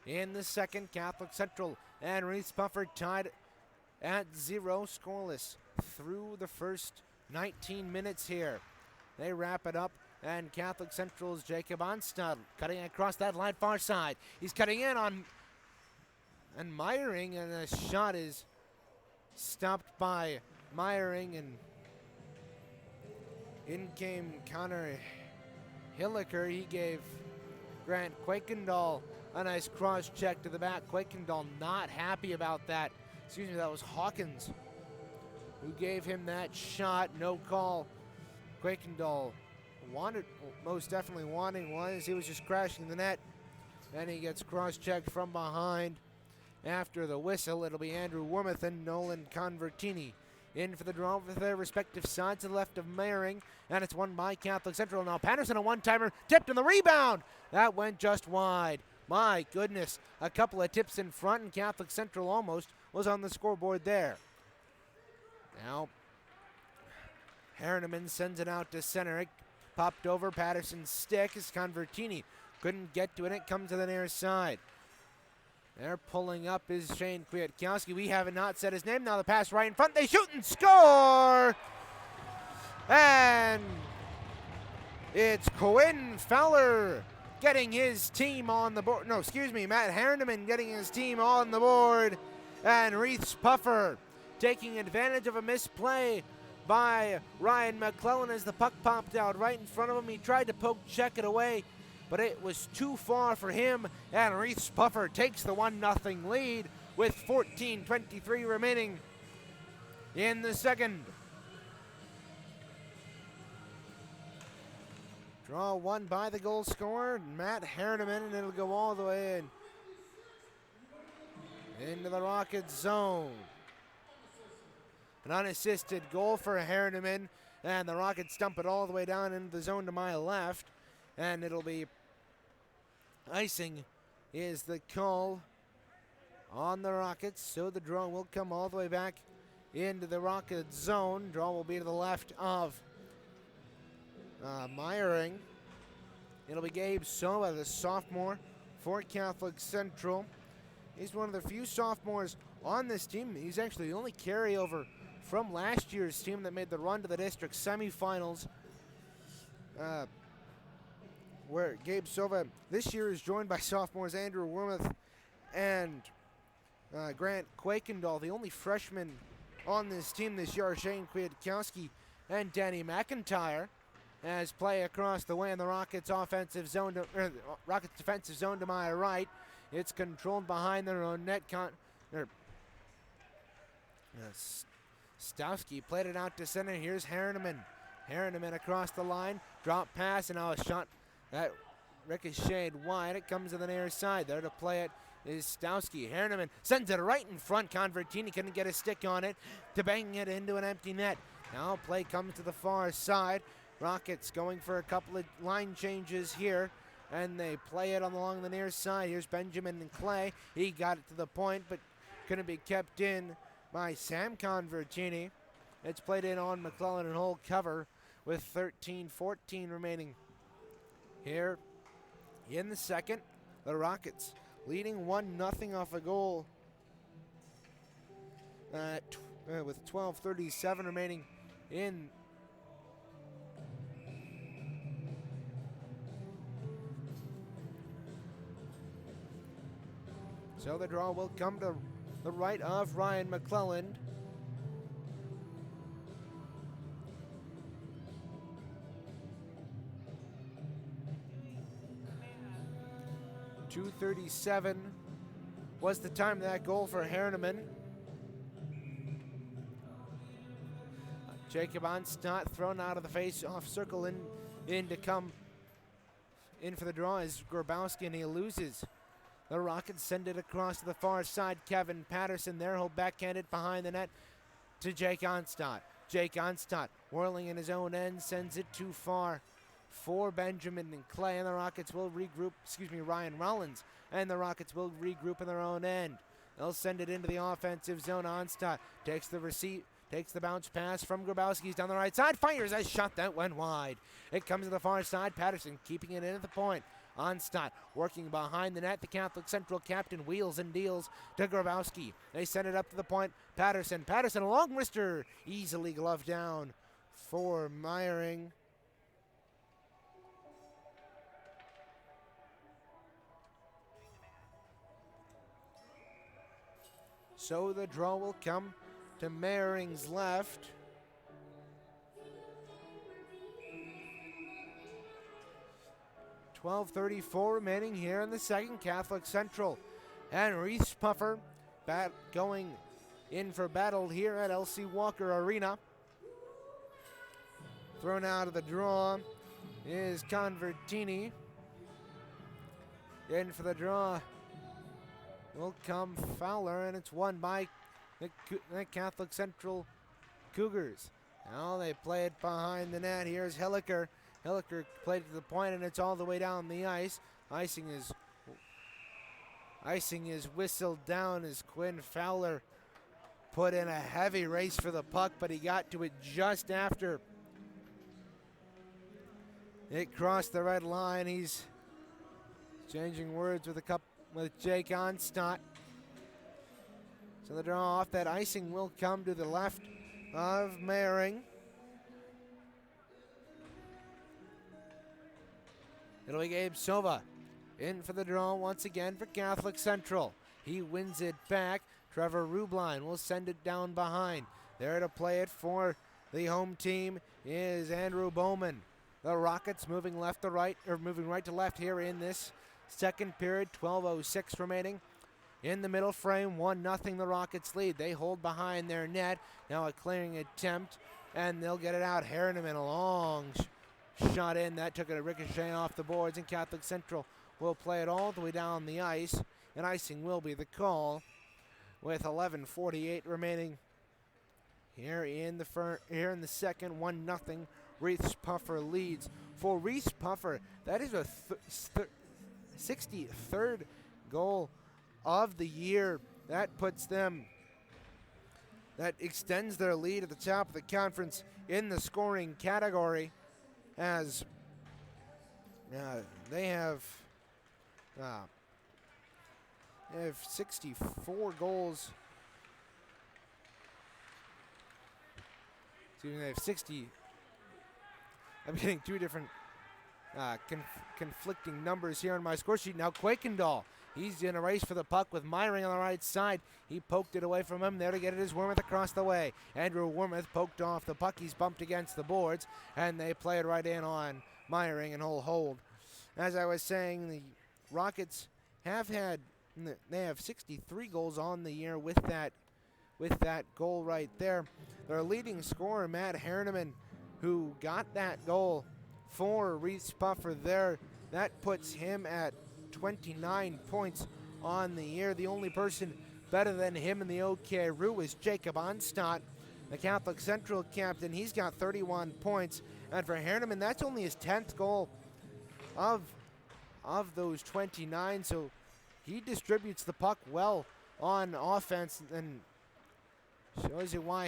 in the second. Catholic Central and Reeths-Puffer tied at 0, scoreless through the first 19 minutes here. They wrap it up, and Catholic Central's Jacob Onstad cutting across that line far side. He's cutting in on and Meyering, and the shot is stopped by Meyering, and in came Connor Hilliker. He gave Grant Quakendahl a nice cross check to the back. Quakendahl not happy about that. Excuse me, that was Hawkins who gave him that shot. No call. Quakendahl most definitely wanting one as he was just crashing the net. And he gets cross-checked from behind. After the whistle, it'll be Andrew Wormuth and Nolan Convertini in for the draw with their respective sides to the left of Meyering. And it's won by Catholic Central. Now Patterson, a one-timer, tipped in the rebound. That went just wide. My goodness, a couple of tips in front, and Catholic Central almost was on the scoreboard there. Now, Herneman sends it out to center. It popped over Patterson's stick as Convertini couldn't get to it. It comes to the near side. They're pulling up is Shane Kwiatkowski. We have not said his name. Now the pass right in front. They shoot and score! And it's Quinn Fowler getting his team on the board. No, excuse me, Matt Herneman getting his team on the board. And Reeths-Puffer taking advantage of a misplay by Ryan McClellan as the puck popped out right in front of him. He tried to poke check it away, but it was too far for him, and Reeths-Puffer takes the 1-0 lead with 14:23 remaining in the second. Draw won by the goal scorer, Matt Herneman, and it'll go all the way into the Rockets zone. An unassisted goal for Herneman, and the Rockets dump it all the way down into the zone to my left, and it'll be icing is the call on the Rockets, so the draw will come all the way back into the Rockets zone. Draw will be to the left of Meyering. It'll be Gabe Sova, the sophomore for Catholic Central. He's one of the few sophomores on this team. He's actually the only carryover from last year's team that made the run to the district semifinals, where Gabe Silva this year is joined by sophomores Andrew Wormuth and Grant Quakendall. The only freshmen on this team this year are Shane Kwiatkowski and Danny McIntyre. As play across the way in the Rockets offensive zone, Rockets defensive zone to my right. It's controlled behind their own net. Stowski played it out to center. Here's Harriman. Harriman across the line. Drop pass, and now a shot that ricocheted wide. It comes to the near side. There to play it is Stowski. Harriman sends it right in front. Convertini couldn't get a stick on it to bang it into an empty net. Now play comes to the far side. Rockets going for a couple of line changes here, and they play it along the near side. Here's Benjamin and Clay. He got it to the point, but couldn't be kept in by Sam Convertini. It's played in on McClellan and hold cover with 13-14 remaining. Here in the second, the Rockets leading 1-0 off a goal with 12:37 remaining in. So the draw will come to the right of Ryan McClelland. .237 was the time of that goal for Harriman. Jacob Onstott thrown out of the face-off circle in to come in for the draw is Grabowski, and he loses. The Rockets send it across to the far side. Kevin Patterson there. He'll backhand it behind the net to Jake Onstott. Jake Onstott whirling in his own end, sends it too far for Benjamin and Clay, and the Rockets will regroup. Ryan Rollins, and the Rockets will regroup in their own end. They'll send it into the offensive zone. Onstott takes the bounce pass from Grabowski. He's down the right side, fires a shot that went wide. It comes to the far side. Patterson keeping it in at the point. Onstott working behind the net. The Catholic Central captain wheels and deals to Grabowski. They send it up to the point. Patterson a long wrister, easily gloved down for Meyering. So the draw will come to Meyering's left. .12:34 remaining here in the second. Catholic Central and Reeths-Puffer going in for battle here at L.C. Walker Arena. Thrown out of the draw is Convertini. In for the draw will come Fowler, and it's won by the Catholic Central Cougars. Now they play it behind the net. Here's Hilliker. Hilliker played it to the point, and it's all the way down the ice. Icing is whistled down as Quinn Fowler put in a heavy race for the puck, but he got to it just after it crossed the red line. He's changing words with Jake Onstott. So the draw off that icing will come to the left of Meyering. It'll be Gabe Silva in for the draw once again for Catholic Central. He wins it back. Trevor Rubline will send it down behind. There to play it for the home team is Andrew Bowman. The Rockets moving right to left here in this second period. 12:06 remaining. In the middle frame, 1-0 the Rockets lead. They hold behind their net. Now a clearing attempt, and they'll get it out. Harriman a long shot in. That took a ricochet off the boards, and Catholic Central will play it all the way down the ice, and icing will be the call with 11:48 remaining here in the second. 1-0 Reeths-Puffer leads. For Reeths-Puffer, that is a 63rd goal of the year. That extends their lead at the top of the conference in the scoring category, as they have 64 goals Excuse me, they have 60. I'm getting two different conflicting numbers here on my score sheet. Now Quakendahl, he's in a race for the puck with Myring on the right side. He poked it away from him. There to get it is Wormuth across the way. Andrew Wormuth poked off the puck. He's bumped against the boards, and they play it right in on Myring, and he'll hold. As I was saying, the Rockets have 63 goals on the year with that goal right there. Their leading scorer, Matt Herneman, who got that goal for Reeths-Puffer there, that puts him at 29 points on the year. The only person better than him in the OKRU is Jacob Onstadt, the Catholic Central captain. He's got 31 points, and for Herneman, that's only his 10th goal of those 29, so he distributes the puck well on offense, and shows you why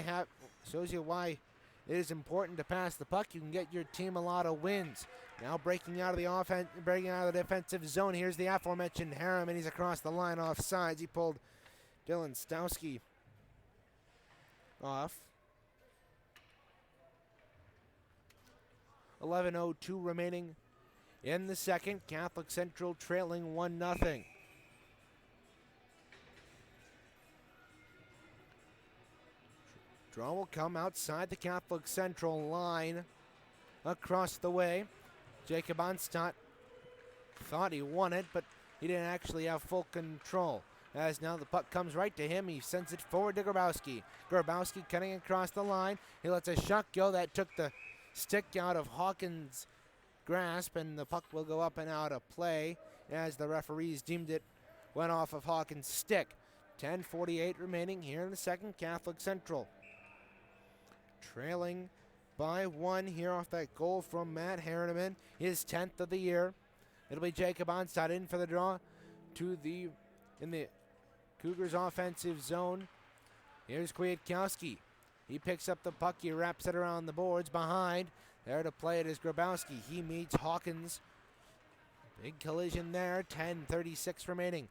it is important to pass the puck. You can get your team a lot of wins. Now breaking out of the defensive zone. Here's the aforementioned Herneman. He's across the line off sides. He pulled Dylan Stowski off. 11:02 remaining in the second. Catholic Central trailing 1-0. Draw will come outside the Catholic Central line across the way. Jacob Onstadt thought he won it, but he didn't actually have full control. As now the puck comes right to him, he sends it forward to Grabowski. Grabowski cutting across the line. He lets a shot go. That took the stick out of Hawkins' grasp, and the puck will go up and out of play as the referees deemed it went off of Hawkins' stick. 10:48 remaining here in the second. Catholic Central trailing by 1 here off that goal from Matt Herneman, his 10th of the year. It'll be Jacob Onstadt in for the draw in the Cougars offensive zone. Here's Kwiatkowski. He picks up the puck. He wraps it around the boards behind. There to play it is Grabowski. He meets Hawkins. Big collision there. 10:36 remaining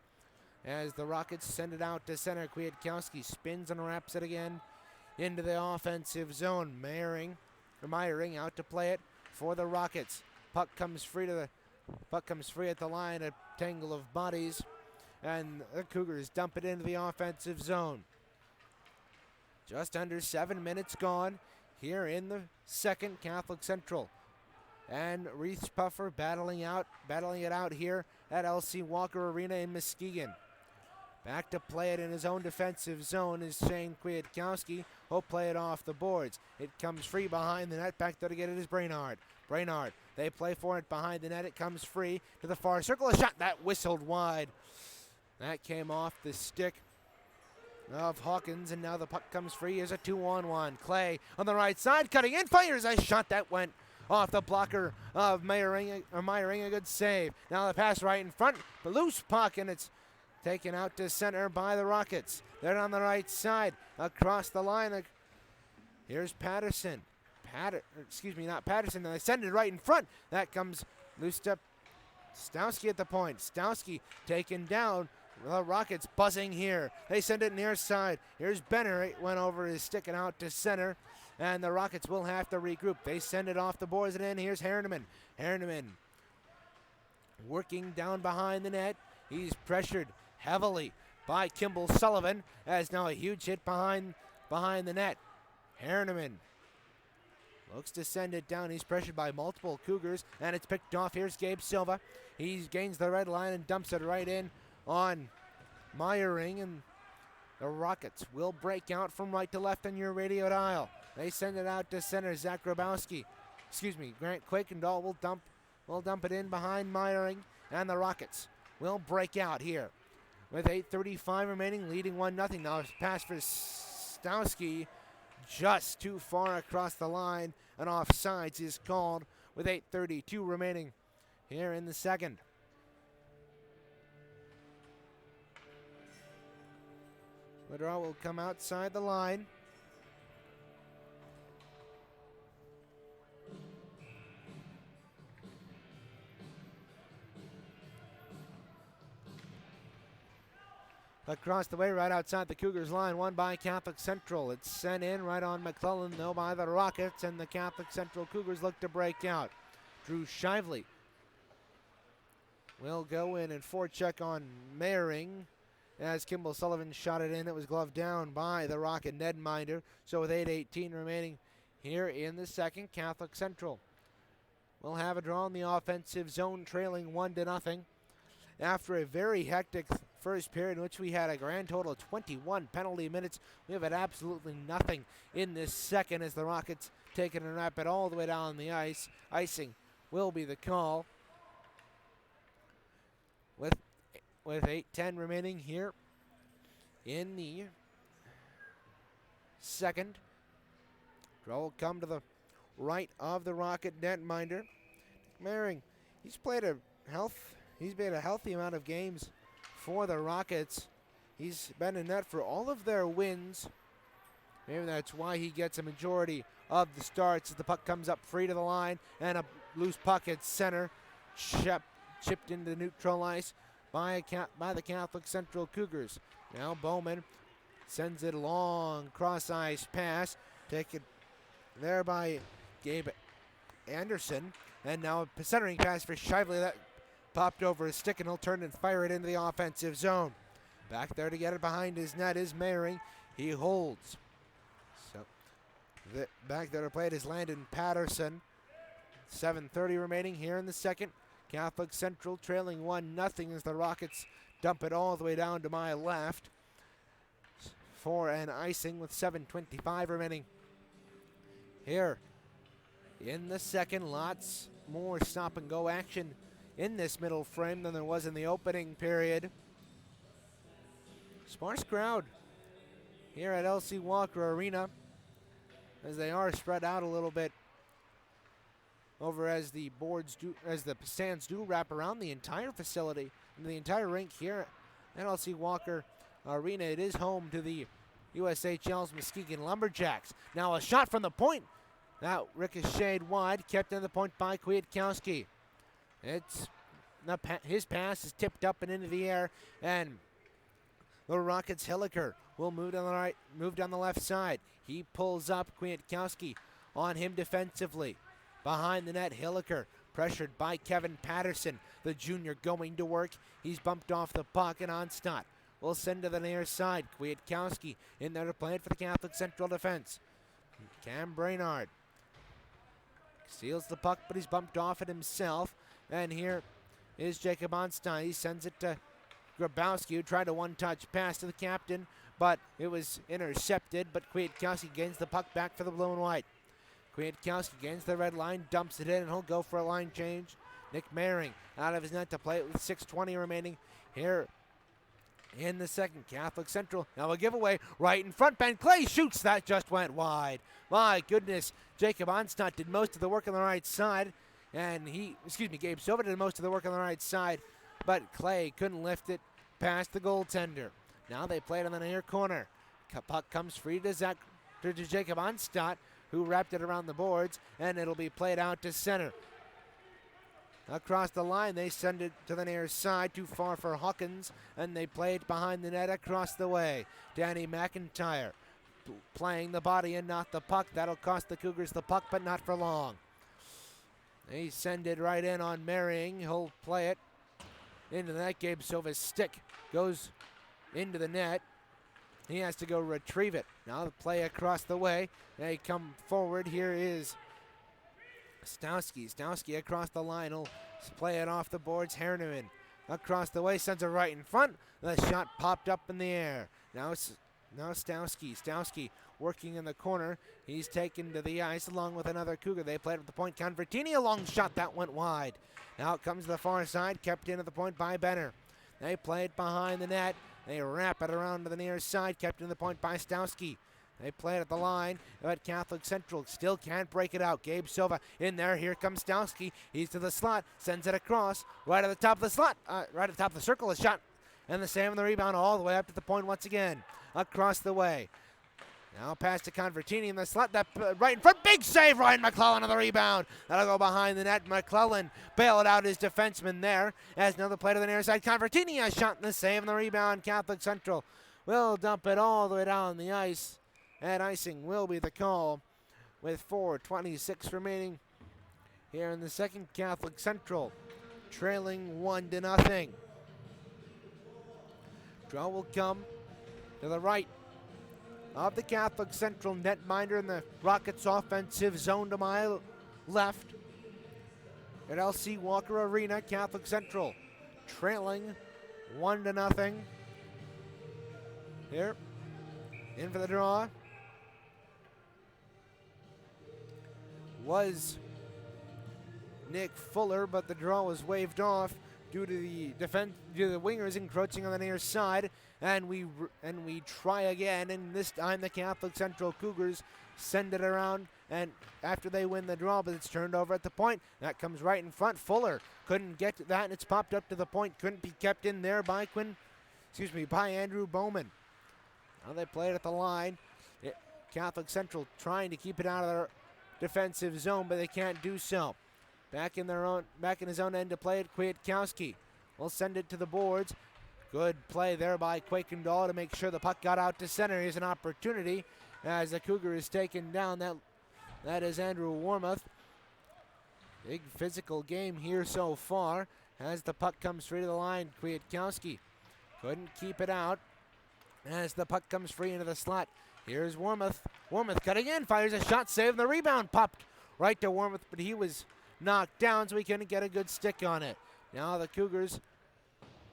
as the Rockets send it out to center. Kwiatkowski spins and wraps it again into the offensive zone. Myring out to play it for the Rockets. Puck comes free at the line, a tangle of bodies, and the Cougars dump it into the offensive zone. Just under 7 minutes gone here in the second. Catholic Central and Reeths-Puffer battling it out here at LC Walker Arena in Muskegon. Back to play it in his own defensive zone is Shane Kwiatkowski. He'll play it off the boards. It comes free behind the net. Back there to get it is Brainard. They play for it behind the net. It comes free to the far circle. A shot that whistled wide. That came off the stick of Hawkins, and now the puck comes free. Here's a 2-on-1. Clay on the right side, cutting in, fires a shot that went off the blocker of Myring. A good save. Now the pass right in front. The loose puck, and it's taken out to center by the Rockets. They're on the right side. Across the line. Here's Patterson. Not Patterson. They send it right in front. That comes loosed up. Stowski at the point. Stowski taken down. The Rockets buzzing here. They send it near side. Here's Benner. It went over his stick and out to center. And the Rockets will have to regroup. They send it off the boards and in. Here's Herneman. Working down behind the net. He's pressured heavily by Kimball Sullivan, as now a huge hit behind the net. Herneman looks to send it down. He's pressured by multiple Cougars, and it's picked off. Here's Gabe Silva. He gains the red line and dumps it right in on Myring, and the Rockets will break out from right to left on your radio dial. They send it out to center. Grant Quakendahl will dump it in behind Myring, and the Rockets will break out here with 8:35 remaining, leading 1-0. Now it's pass for Stowski, just too far across the line, and offsides is called with 8:32 remaining here in the second. The draw will come outside the line. across the way right outside the Cougars line, won by Catholic Central. It's sent in right on McClellan though by the Rockets, and the Catholic Central Cougars look to break out. Drew Shively will go in and forecheck on Mehring. As Kimball Sullivan shot it in, it was gloved down by the Rocket netminder. So with 8:18 remaining here in the second, Catholic Central will have a draw in the offensive zone, trailing 1-0. After a very hectic first period in which we had a grand total of 21 penalty minutes, we have had absolutely nothing in this second as the Rockets take it and wrap it all the way down the ice. Icing will be the call. With 8:10 remaining here in the second. Draw will come to the right of the Rocket netminder. Mehring, he's made a healthy amount of games for the Rockets. He's been in net for all of their wins. Maybe that's why he gets a majority of the starts as the puck comes up free to the line, and a loose puck at center, chipped into the neutral ice by the Catholic Central Cougars. Now Bowman sends it long cross-ice pass, taken there by Gabe Anderson, and now a centering pass for Shively that popped over his stick, and he'll turn and fire it into the offensive zone. Back there to get it behind his net is Mehring. He holds. So back there to play it is Landon Patterson. 7:30 remaining here in the second. Catholic Central trailing 1-0 as the Rockets dump it all the way down to my left for an icing with 7:25 remaining here in the second. Lots more stop-and-go action in this middle frame than there was in the opening period. Sparse crowd here at LC Walker Arena as they are spread out a little bit over as the stands do wrap around the entire facility and the entire rink here at LC Walker Arena. It is home to the USHL's Muskegon Lumberjacks. Now a shot from the point. That ricocheted wide, kept in the point by Kwiatkowski. His pass is tipped up and into the air, and the Rockets' Hilliker will move down the left side. He pulls up Kwiatkowski on him defensively. Behind the net, Hilliker pressured by Kevin Patterson, the junior going to work. He's bumped off the puck, and Onstadt will send to the near side. Kwiatkowski in there to play it for the Catholic Central defense. Cam Brainard steals the puck, but he's bumped off it himself. And here is Jacob Onstein. He sends it to Grabowski, who tried a one-touch pass to the captain, but it was intercepted. But Kwiatkowski gains the puck back for the blue and white. Kwiatkowski gains the red line, dumps it in, and he'll go for a line change. Nick Mehring out of his net to play it with 6:20 remaining here in the second. Catholic Central now a giveaway right in front. Ben Clay shoots. That just went wide. My goodness. Jacob Onstadt did most of the work on the right side. And Gabe Silva did most of the work on the right side. But Clay couldn't lift it past the goaltender. Now they play it on the near corner. Puck comes free to Jacob Onstadt, who wrapped it around the boards, and it'll be played out to center. Across the line, they send it to the near side, too far for Hawkins, and they play it behind the net across the way. Danny McIntyre playing the body and not the puck. That'll cost the Cougars the puck, but not for long. They send it right in on Mehring. He'll play it into the net. Gabe Silva's stick goes into the net. He has to go retrieve it. Now the play across the way. They come forward. Here is Stowski. Stowski across the line. He'll play it off the boards. Herneman across the way. Sends it right in front. The shot popped up in the air. Now Stowski. Stowski working in the corner. He's taken to the ice along with another Cougar. They played at the point. Convertini, a long shot. That went wide. Now it comes to the far side. Kept in at the point by Benner. They play it behind the net. They wrap it around to the near side. Kept in the point by Stowski. They play it at the line, but Catholic Central still can't break it out. Gabe Silva in there. Here comes Stowski. He's to the slot. Sends it across. Right at the top of the slot. Right at the top of the circle. A shot. And the save and the rebound all the way up to the point once again. Across the way. Now pass to Convertini in the slot. That right in front. Big save. Ryan McClellan on the rebound. That'll go behind the net. McClellan bailed out his defenseman there. As another play to the near side. Convertini has shot in the save and the rebound. Catholic Central will dump it all the way down the ice. And icing will be the call with 4:26 remaining here in the second. Catholic Central trailing 1-0. Draw will come to the right of the Catholic Central netminder in the Rockets offensive zone to my left. At LC Walker Arena, Catholic Central trailing 1-0. Here, in for the draw was Nick Fuller, but the draw was waved off due to the wingers encroaching on the near side, and we try again, and this time the Catholic Central Cougars send it around, and after they win the draw, but it's turned over at the point. That comes right in front. Fuller couldn't get to that, and it's popped up to the point. Couldn't be kept in there by by Andrew Bowman. Now they play it at the line. Catholic Central trying to keep it out of their defensive zone, but they can't do so. Back in his own end to play it, Kwiatkowski will send it to the boards. Good play there by Quakendahl to make sure the puck got out to center. Here's an opportunity as the Cougar is taken down. That is Andrew Warmoth. Big physical game here so far as the puck comes free to the line. Kwiatkowski couldn't keep it out as the puck comes free into the slot. Here's Warmoth. Warmoth cutting in, fires a shot, save, the rebound popped right to Warmoth, but he was knocked down, so we couldn't get a good stick on it. Now the Cougars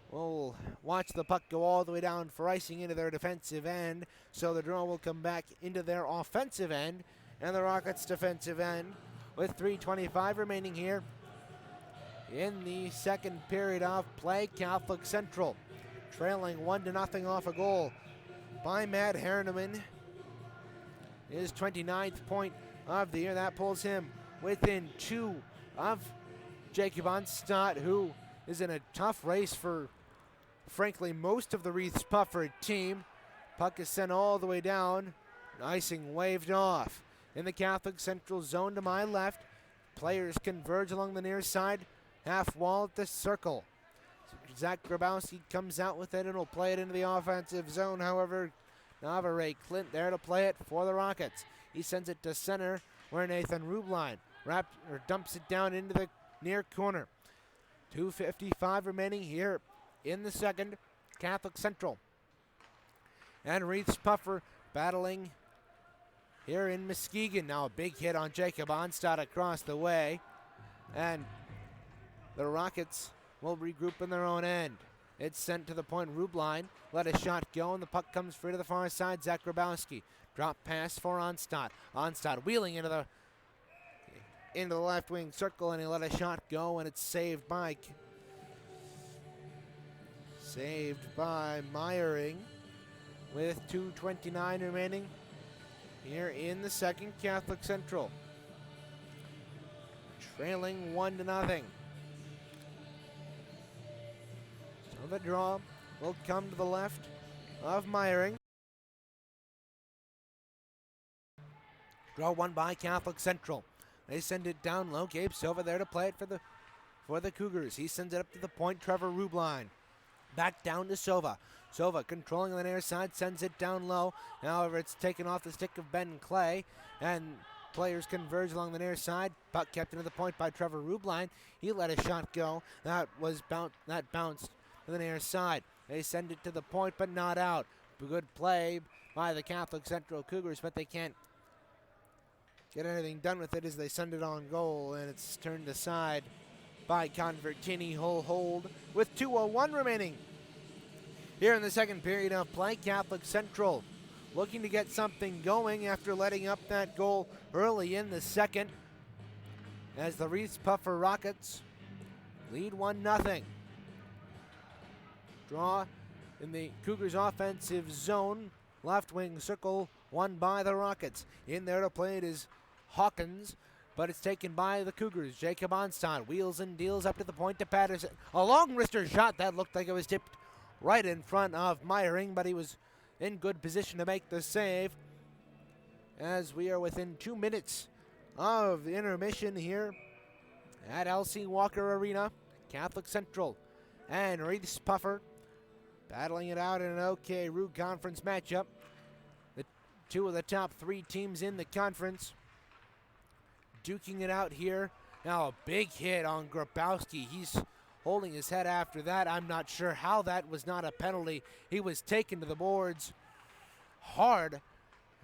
will watch the puck go all the way down for icing into their defensive end, so the draw will come back into their offensive end and the Rockets' defensive end with 3:25 remaining here in the second period of play. Catholic Central trailing 1-0 off a goal by Matt Herneman. His 29th point of the year. That pulls him within 2 of Jacob Onstad, who is in a tough race for, frankly, most of the Reeths-Puffer team. Puck is sent all the way down. Icing waved off. In the Catholic Central zone to my left, players converge along the near side, half wall at the circle. Zach Grabowski comes out with it and will play it into the offensive zone. However, Navarre Clint there to play it for the Rockets. He sends it to center where Nathan Rubline dumps it down into the near corner. 2:55 remaining here in the second. Catholic Central and Reeths-Puffer battling here in Muskegon. Now a big hit on Jacob Onstad across the way, and the Rockets will regroup in their own end. It's sent to the point. Rubline let a shot go, and the puck comes free to the far side. Zach Grabowski drop pass for Onstad. Onstad wheeling into the left wing circle, and he let a shot go, and it's saved by Meyering with 2:29 remaining here in the second. Catholic Central trailing 1-0. So the draw will come to the left of Meyering. Draw won by Catholic Central. They send it down low. Gabe Silva there to play it for the Cougars. He sends it up to the point. Trevor Rubline back down to Silva. Silva controlling the near side, sends it down low. However, it's taken off the stick of Ben Clay, and players converge along the near side. Puck kept into the point by Trevor Rubline. He let a shot go. That bounced to the near side. They send it to the point, but not out. A good play by the Catholic Central Cougars, but they can't get anything done with it as they send it on goal, and it's turned aside by Convertini. Hold with 2:01 remaining here in the second period of play. Catholic Central looking to get something going after letting up that goal early in the second, as the Reeths-Puffer Rockets lead 1-0. Draw in the Cougars offensive zone, left wing circle, won by the Rockets. In there to play it is Hawkins, but it's taken by the Cougars. Jacob Onstad wheels and deals up to the point to Patterson. A long wrister shot that looked like it was tipped right in front of Meyering, but he was in good position to make the save. as we are within 2 minutes of intermission here at LC Walker Arena. Catholic Central and Reeths-Puffer battling it out in an OK Root Conference matchup. The two of the top 3 teams in the conference duking it out here. Now a big hit on Grabowski. He's holding his head after that. I'm not sure how that was not a penalty. He was taken to the boards hard,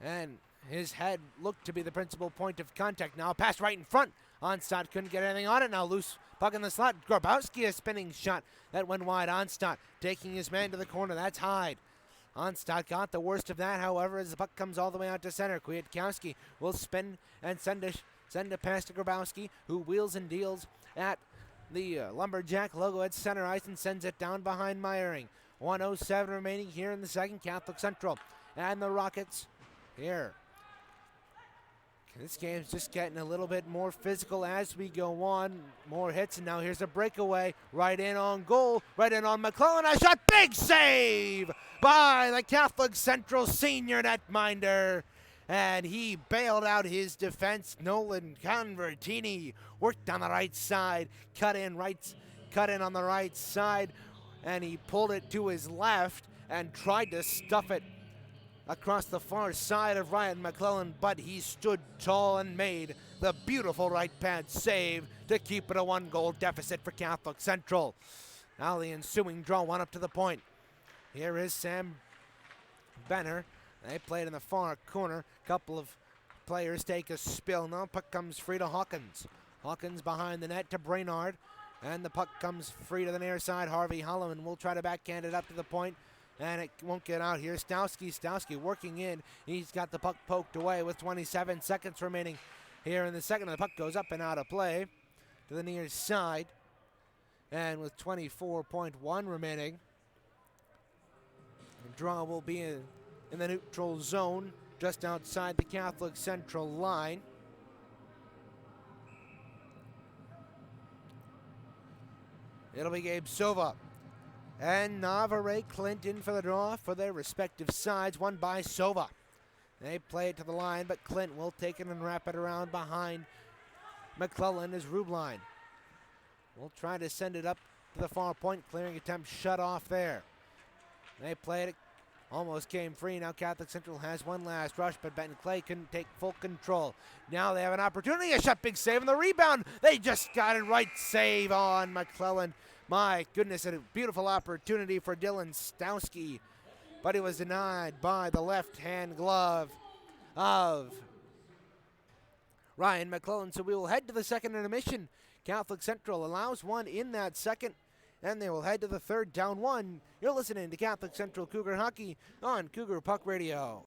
and his head looked to be the principal point of contact. Now a pass right in front. Onstad couldn't get anything on it. Now loose puck in the slot. Grabowski, a spinning shot that went wide. Onstad taking his man to the corner. That's Hyde. Onstad got the worst of that, however, as the puck comes all the way out to center. Kwiatkowski will spin and send a pass to Grabowski, who wheels and deals at the Lumberjack logo at center ice and sends it down behind Meyering. 1:07 remaining here in the second. Catholic Central and the Rockets here. This game's just getting a little bit more physical as we go on. More hits, and now here's a breakaway. Right in on goal, right in on McClellan. A shot, big save by the Catholic Central senior netminder. And he bailed out his defense. Nolan Convertini worked on the right side, cut in on the right side, and he pulled it to his left and tried to stuff it across the far side of Ryan McClellan, but he stood tall and made the beautiful right pad save to keep it a 1-goal deficit for Catholic Central. Now the ensuing draw, one up to the point. Here is Sam Benner. They play it in the far corner. Couple of players take a spill. Now puck comes free to Hawkins. Hawkins behind the net to Brainard. And the puck comes free to the near side. Harvey Holloman will try to backhand it up to the point. And it won't get out here. Stowski working in. He's got the puck poked away with 27 seconds remaining here in the second. The puck goes up and out of play to the near side. And with 24.1 remaining, the draw will be in the neutral zone just outside the Catholic Central line. It'll be Gabe Sova and Navarre Clinton for the draw for their respective sides, won by Sova. They play it to the line, but Clint will take it and wrap it around behind McClellan as Rubline. We'll try to send it up to the far point. Clearing attempt shut off there. They play it. Almost came free. Now Catholic Central has one last rush, but Benton Clay couldn't take full control. Now they have an opportunity. A shot, big save, and the rebound. They just got it right. Save on McClellan. My goodness, a beautiful opportunity for Dylan Stowski, but it was denied by the left-hand glove of Ryan McClellan. So we will head to the second intermission. Catholic Central allows one in that second, and they will head to the third, down 1. You're listening to Catholic Central Cougar Hockey on Cougar Puck Radio.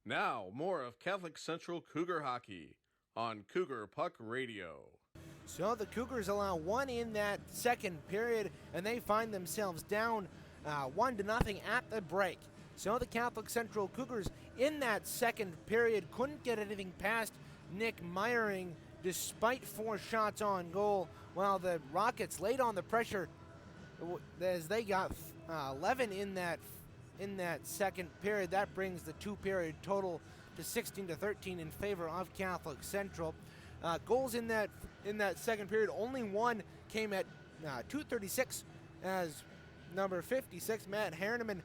Now, more of Catholic Central Cougar hockey on Cougar Puck Radio. So the Cougars allow one in that second period, and they find themselves down 1-0 at the break. So the Catholic Central Cougars in that second period couldn't get anything past Nick Meyering despite 4 shots on goal, while the Rockets laid on the pressure as they got 11 in that second period. That brings the 2-period total to 16-13 in favor of Catholic Central. Goals in that second period, only one came at 2:36 as number 56, Matt Herneman,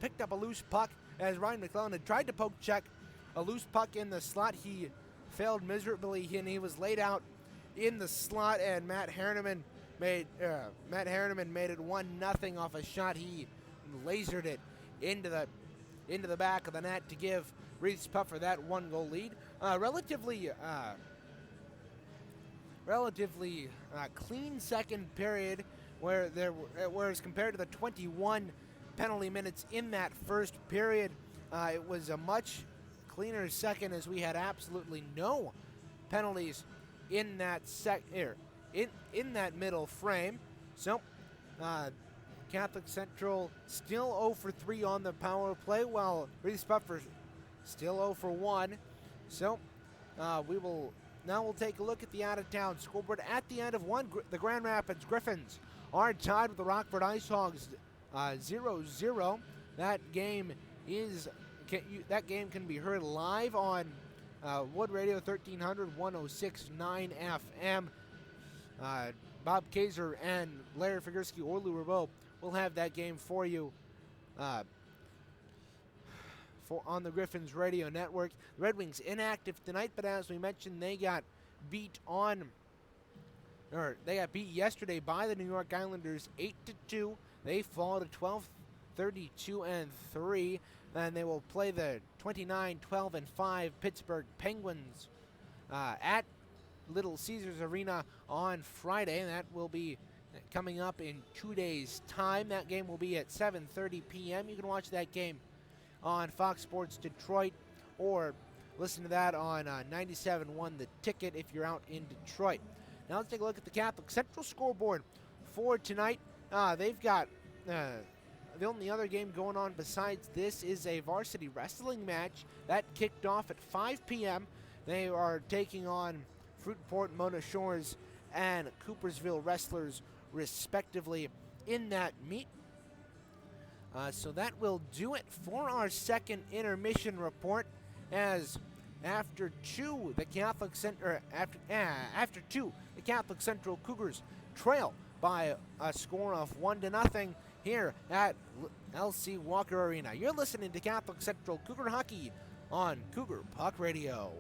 picked up a loose puck as Ryan McClellan had tried to poke check a loose puck in the slot. He failed miserably, and he was laid out in the slot, and Matt Herneman made it 1-0 off a shot. He lasered it into the back of the net to give Reeths-Puffer that 1-goal lead. Relatively clean second period, whereas compared to the 21 penalty minutes in that first period, it was a much cleaner second as we had absolutely no penalties in that in that middle frame. So Catholic Central still 0 for 3 on the power play, while Reeths-Puffer still 0 for 1. So we'll take a look at the out-of-town scoreboard. At the end of one, the Grand Rapids Griffins are tied with the Rockford Ice Hogs 0-0. That game can be heard live on Wood Radio 1300 106.9 FM. Bob Kaiser and Larry Figursky or Lou Rabeau will have that game for you on the Griffins Radio Network. The Red Wings inactive tonight, but as we mentioned, they got beat yesterday by the New York Islanders 8-2. They fall to 12-32-3, and they will play the 29-12-5 Pittsburgh Penguins at Little Caesars Arena on Friday, and that will be coming up in 2 days' time. That game will be at 7:30 p.m. You can watch that game on Fox Sports Detroit or listen to that on 97.1 The Ticket if you're out in Detroit. Now let's take a look at the Catholic Central scoreboard for tonight. They've got the only other game going on besides this is a varsity wrestling match that kicked off at 5 p.m. They are taking on Fruitport Mona Shores and Coopersville Wrestlers respectively in that meet. So that will do it for our second intermission report, as after two, the Catholic Central Cougars trail by a score of 1-0 here at LC Walker Arena. You're listening to Catholic Central Cougar Hockey on Cougar Puck Radio.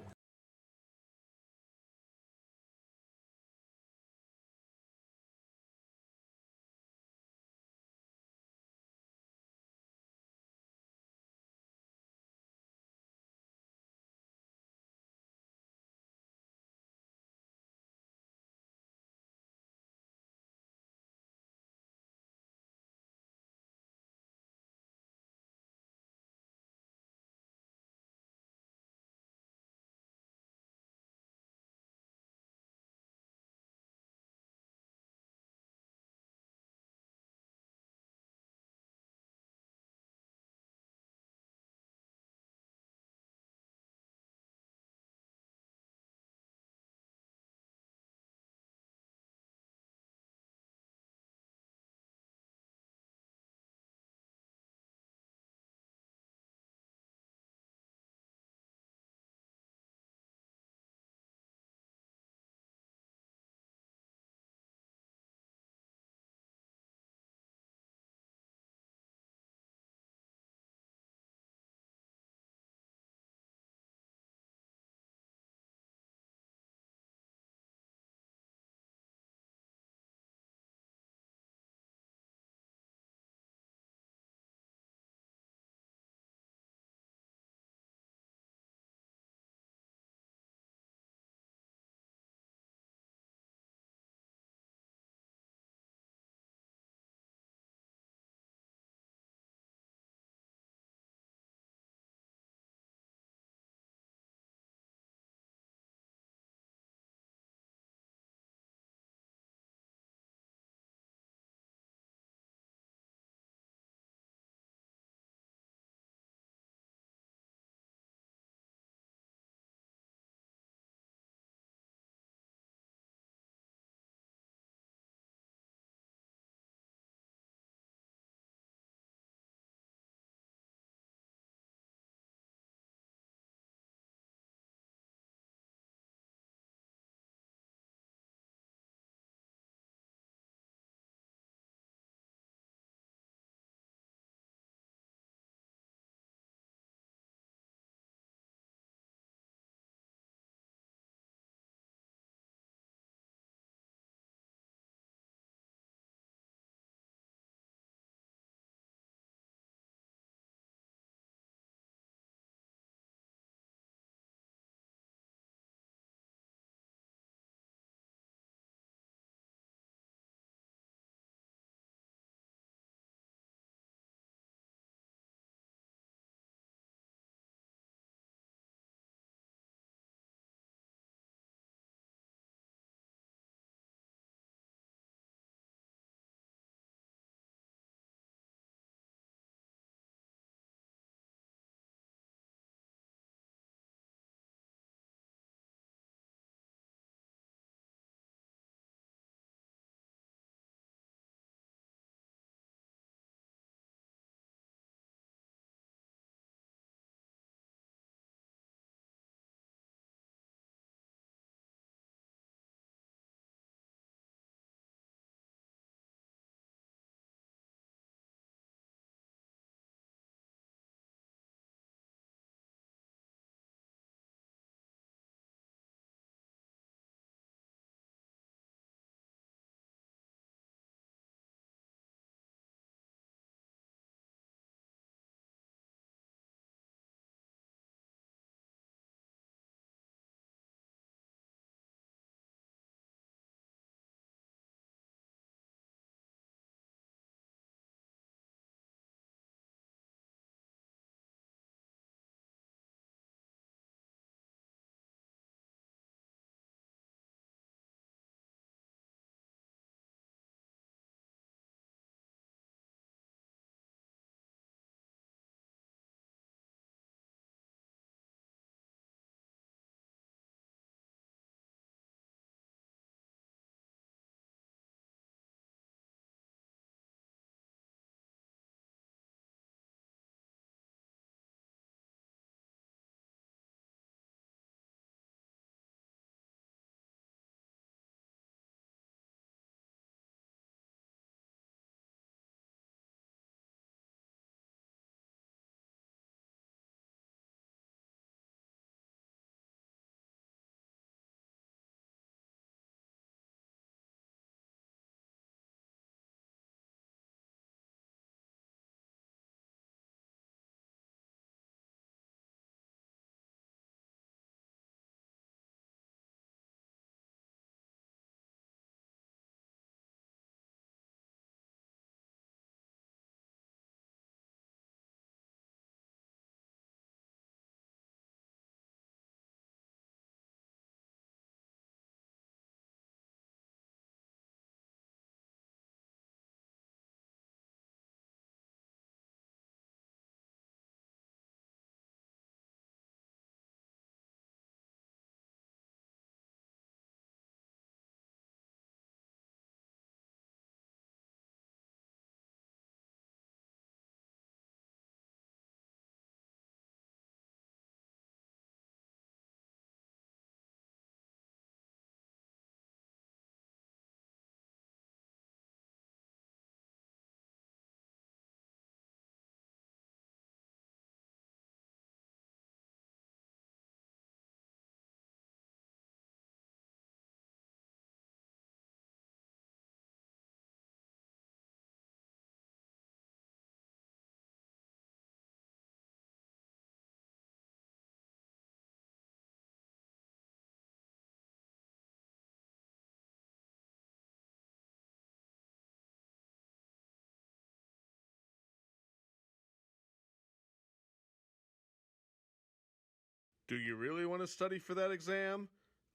Do you really want to study for that exam?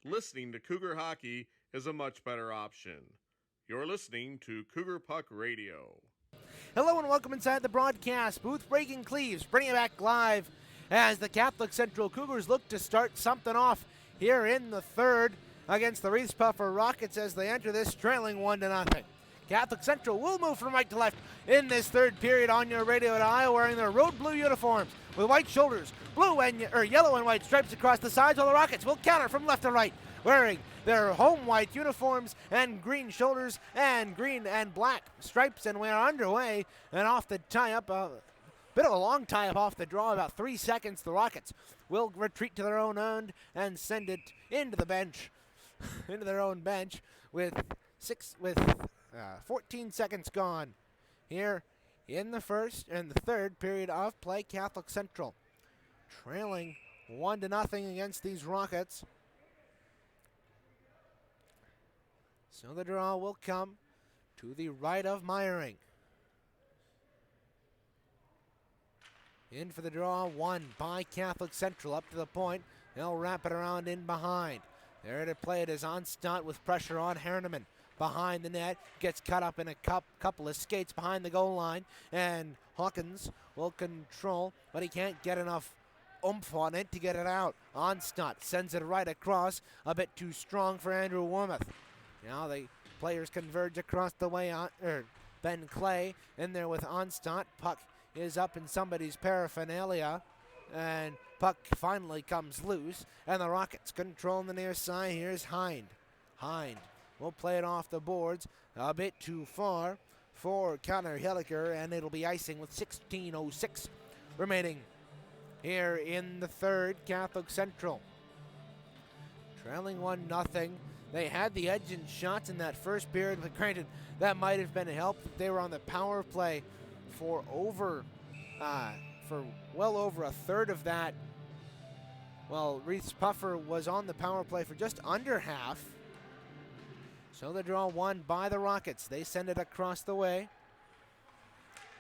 Listening to Cougar Hockey is a much better option. You're listening to Cougar Puck Radio. Hello and welcome inside the broadcast booth. Reagan Cleaves bringing it back live as the Catholic Central Cougars look to start something off here in the third against the Reeths-Puffer Rockets as they enter this trailing 1-0. Catholic Central will move from right to left in this third period on your radio dial, wearing their road blue uniforms with white shoulders, yellow and white stripes across the sides, while the Rockets will counter from left to right, wearing their home white uniforms and green shoulders and green and black stripes. And we're underway and off the tie-up, a bit of a long tie-up off the draw, about 3 seconds. The Rockets will retreat to their own end and send it into the bench, into their own bench with 14 seconds gone here in the first and the third period of play. Catholic Central trailing 1-0 against these Rockets. So the draw will come to the right of Meyering. In for the draw, one by Catholic Central up to the point. They'll wrap it around in behind. There to play it is Onstadt with pressure on Herneman. Behind the net, gets cut up in a couple of skates behind the goal line, and Hawkins will control, but he can't get enough oomph on it to get it out. Onstadt sends it right across, a bit too strong for Andrew Wormuth. Now the players converge across the way on Ben Clay in there with Onstadt. Puck is up in somebody's paraphernalia, and puck finally comes loose, and the Rockets control on the near side. Here's Hind. We'll play it off the boards a bit too far for Connor Hilliker, and it'll be icing with 16:06 remaining here in the third. Catholic Central trailing 1-0. They had the edge in shots in that first period, but granted, that might have been a help. They were on the power play for well over a third of that. Well, Reeths-Puffer was on the power play for just under half. So the draw won by the Rockets. They send it across the way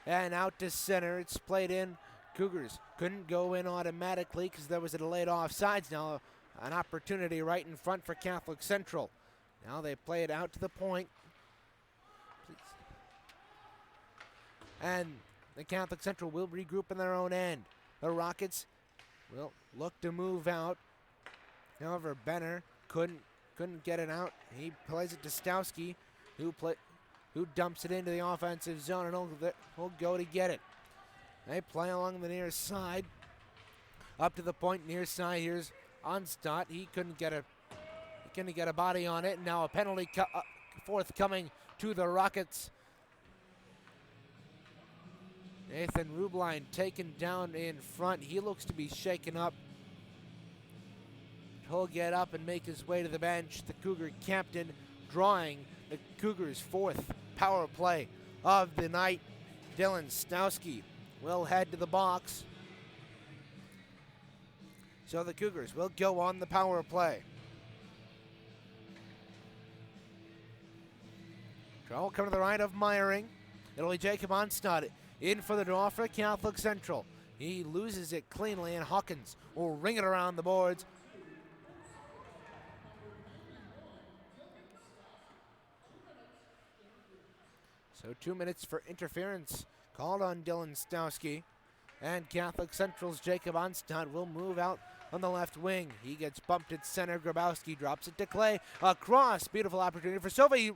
and out to center. It's played in. Cougars couldn't go in automatically because there was a delayed offsides. Now an opportunity right in front for Catholic Central. Now they play it out to the point. Please. And the Catholic Central will regroup in their own end. The Rockets will look to move out. However, Benner couldn't get it out. He plays it to Stowski, who dumps it into the offensive zone, and he'll go to get it. They play along the near side, up to the point near side. Here's Onstadt. He couldn't get a body on it. Now a penalty forthcoming to the Rockets. Nathan Rubline taken down in front. He looks to be shaken up. He'll get up and make his way to the bench. The Cougar captain drawing the Cougars' fourth power play of the night. Dylan Stowski will head to the box. So the Cougars will go on the power play. Draw will come to the right of Meyering. It'll be Jacob Onstadt in for the draw for Catholic Central. He loses it cleanly, and Hawkins will ring it around the boards. So 2 minutes for interference called on Dylan Stowski. And Catholic Central's Jacob Onstadt will move out on the left wing. He gets bumped at center. Grabowski drops it to Clay. Across. Beautiful opportunity for Silva. He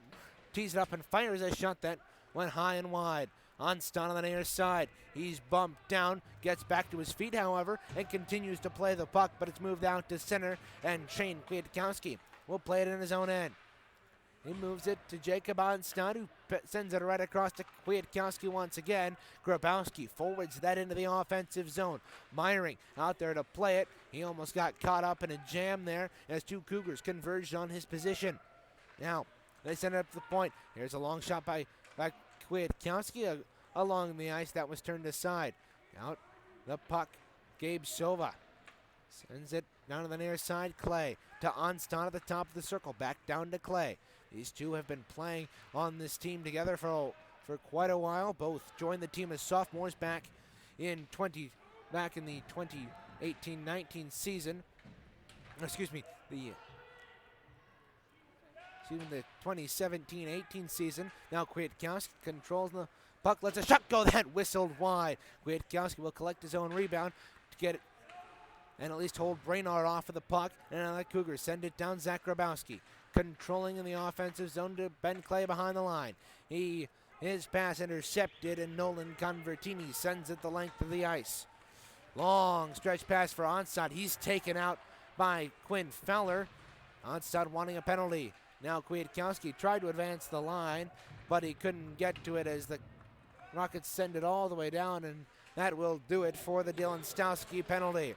tees it up and fires a shot that went high and wide. Onstadt on the near side. He's bumped down. Gets back to his feet, however, and continues to play the puck, but it's moved out to center. And Shane Kwiatkowski will play it in his own end. He moves it to Jacob Onstadt, who sends it right across to Kwiatkowski once again. Grabowski forwards that into the offensive zone. Meyering out there to play it. He almost got caught up in a jam there as two Cougars converged on his position. Now, they send it up to the point. Here's a long shot by Kwiatkowski along the ice. That was turned aside. Out the puck, Gabe Silva sends it down to the near side. Clay to Onstadt at the top of the circle. Back down to Clay. These two have been playing on this team together for quite a while. Both joined the team as sophomores back in the 20 18-19 season. Excuse me, the 2017-18 season. Now Kwiatkowski controls the puck, lets a shot go, that whistled wide. Kwiatkowski will collect his own rebound to get it and at least hold Brainard off of the puck. And now the Cougars send it down. Zach Grabowski controlling in the offensive zone to Ben Clay behind the line. His pass intercepted, and Nolan Convertini sends it the length of the ice. Long stretch pass for Onstad. He's taken out by Quinn Fowler. Onstad wanting a penalty. Now Kwiatkowski tried to advance the line, but he couldn't get to it as the Rockets send it all the way down, and that will do it for the Dylan Stowski penalty.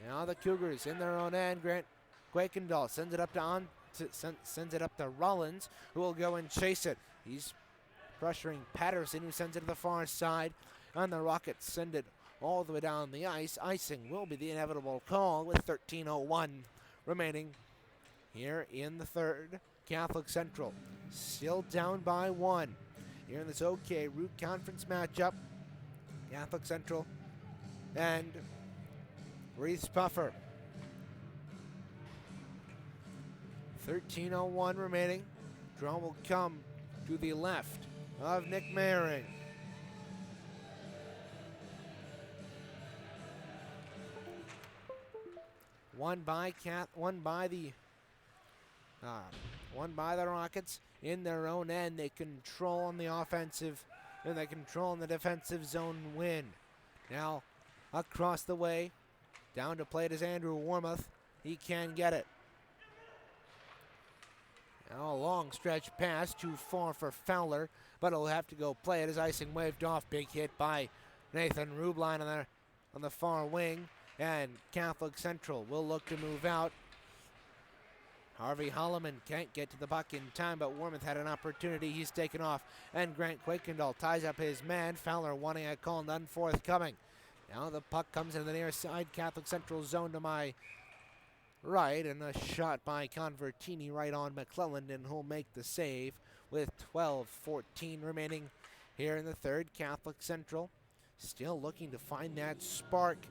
Now the Cougars in their own end. Grant Quakendahl sends it up to Rollins, who will go and chase it. He's pressuring Patterson, who sends it to the far side, and the Rockets send it all the way down the ice. Icing will be the inevitable call with 13:01 remaining here in the third. Catholic Central still down by 1 here in this OK Root Conference matchup. Catholic Central and Reeths-Puffer. 13:01 remaining. Draw will come to the left of Nick Mehring. One by the Rockets in their own end. They control on the offensive, and they control in the defensive zone win. Now across the way, down to play it is Andrew Warmoth. He can get it. Now a long stretch pass, too far for Fowler, but he'll have to go play it as icing waved off. Big hit by Nathan Rubline on the far wing, and Catholic Central will look to move out. Harvey Holloman can't get to the puck in time, but Warmoth had an opportunity. He's taken off, and Grant Quakendahl ties up his man. Fowler wanting a call, none forthcoming. Now the puck comes into the near side Catholic Central zone to my right, and a shot by Convertini right on McClelland, and he'll make the save with 12:14 remaining here in the third. Catholic Central still looking to find that spark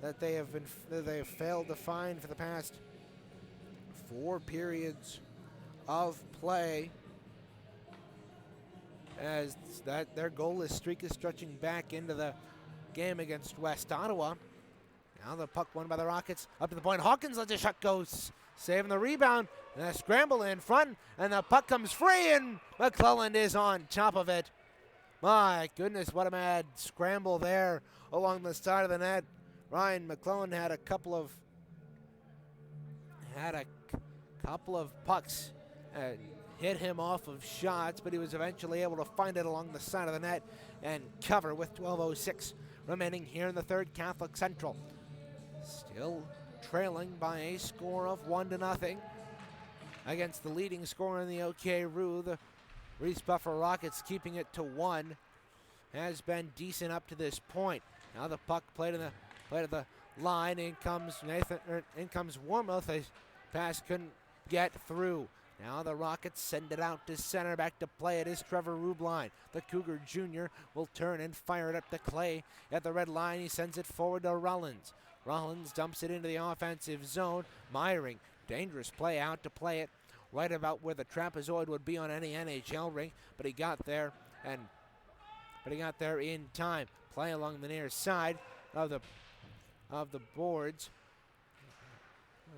that they have failed to find for the past 4 periods of play, as that their goalless streak is stretching back into the game against West Ottawa. Now the puck won by the Rockets up to the point. Hawkins lets a shot go, saving the rebound, and a scramble in front, and the puck comes free, and McClelland is on top of it. My goodness, what a mad scramble there along the side of the net. Ryan McClelland had a couple of pucks hit him off of shots, but he was eventually able to find it along the side of the net and cover with 12:06 remaining here in the third. Catholic Central still trailing by a score of 1-0 against the leading scorer in the OK Roo. The Reeths-Puffer Rockets keeping it to 1 has been decent up to this point. Now the puck played at the line. In comes Warmoth. A pass couldn't get through. Now the Rockets send it out to center. Back to play it is Trevor Rubline. The Cougar Jr. will turn and fire it up to Clay at the red line. He sends it forward to Rollins. Rollins dumps it into the offensive zone. Meyering, dangerous play out to play it right about where the trapezoid would be on any NHL rink, but he got there in time. Play along the near side of the boards.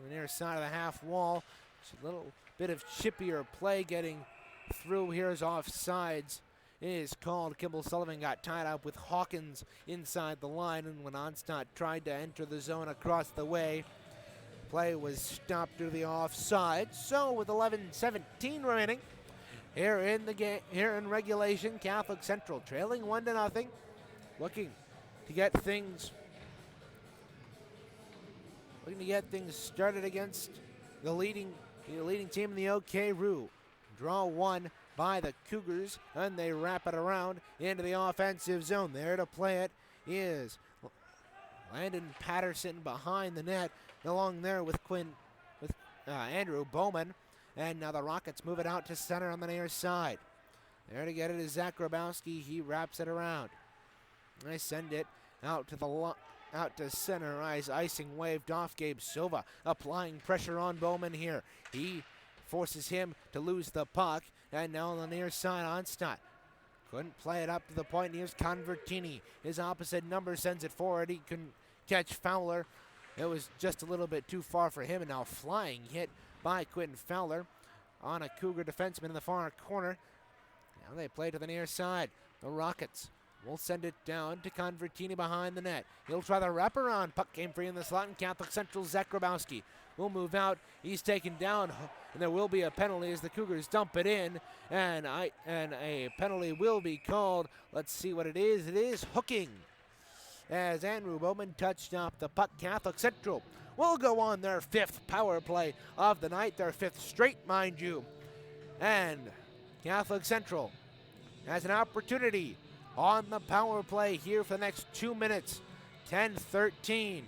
The near side of the half wall. It's a little bit of chippier play getting through. Here's offsides. It is called. Kimball Sullivan got tied up with Hawkins inside the line, and when Onstad tried to enter the zone across the way, play was stopped due to the offside. So with 11:17 remaining here in the game, here in regulation, Catholic Central trailing 1-0, looking to get things started against the leading team in the OK Roo. Draw 1 by the Cougars, and they wrap it around into the offensive zone. There to play it is Landon Patterson behind the net, along there with Andrew Bowman. And now the Rockets move it out to center on the near side. There to get it is Zach Grabowski. He wraps it around. They send it out to the out to center ice. Icing waved off. Gabe Silva applying pressure on Bowman here. He forces him to lose the puck. And now on the near side, Onstadt couldn't play it up to the point. Here's Convertini. His opposite number sends it forward. He couldn't catch Fowler. It was just a little bit too far for him. And now flying hit by Quentin Fowler on a Cougar defenseman in the far corner. Now they play to the near side. The Rockets will send it down to Convertini behind the net. He'll try the wraparound. Puck came free in the slot, and Catholic Central Zach Grabowski will move out. He's taken down, and there will be a penalty as the Cougars dump it in, and a penalty will be called. Let's see what it is. It is hooking, as Andrew Bowman touched off the puck. Catholic Central will go on their 5th power play of the night, their 5th straight, mind you. And Catholic Central has an opportunity on the power play here for the next 2 minutes. 10-13.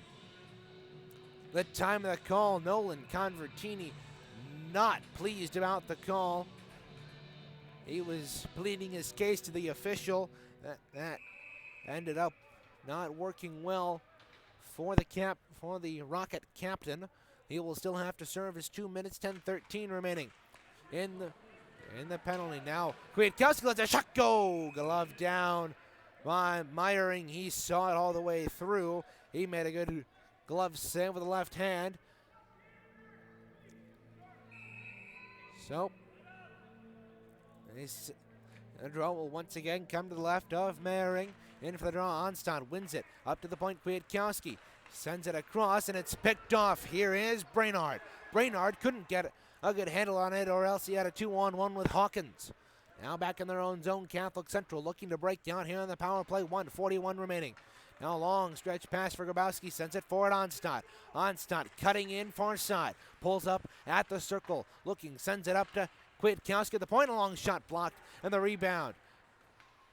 The time of the call, Nolan Convertini not pleased about the call. He was pleading his case to the official. That ended up not working well for the Rocket captain. He will still have to serve his 2 minutes. 10-13 remaining in the penalty. Now Kwiatkowski lets a shot go. Glove down by Meyering. He saw it all the way through. He made a good glove save with the left hand. So the draw will once again come to the left of Meyering. In for the draw, Onstad wins it. Up to the point, Kwiatkowski sends it across, and it's picked off. Here is Brainard. Brainard couldn't get a good handle on it, or else he had a 2-on-1 with Hawkins. Now back in their own zone, Catholic Central looking to break down here on the power play. 1:41 remaining. Now long stretch pass for Grabowski, sends it forward Onstad. Onstad cutting in far side, pulls up at the circle, looking, sends it up to Kwiatkowski at the point, a long shot blocked, and the rebound.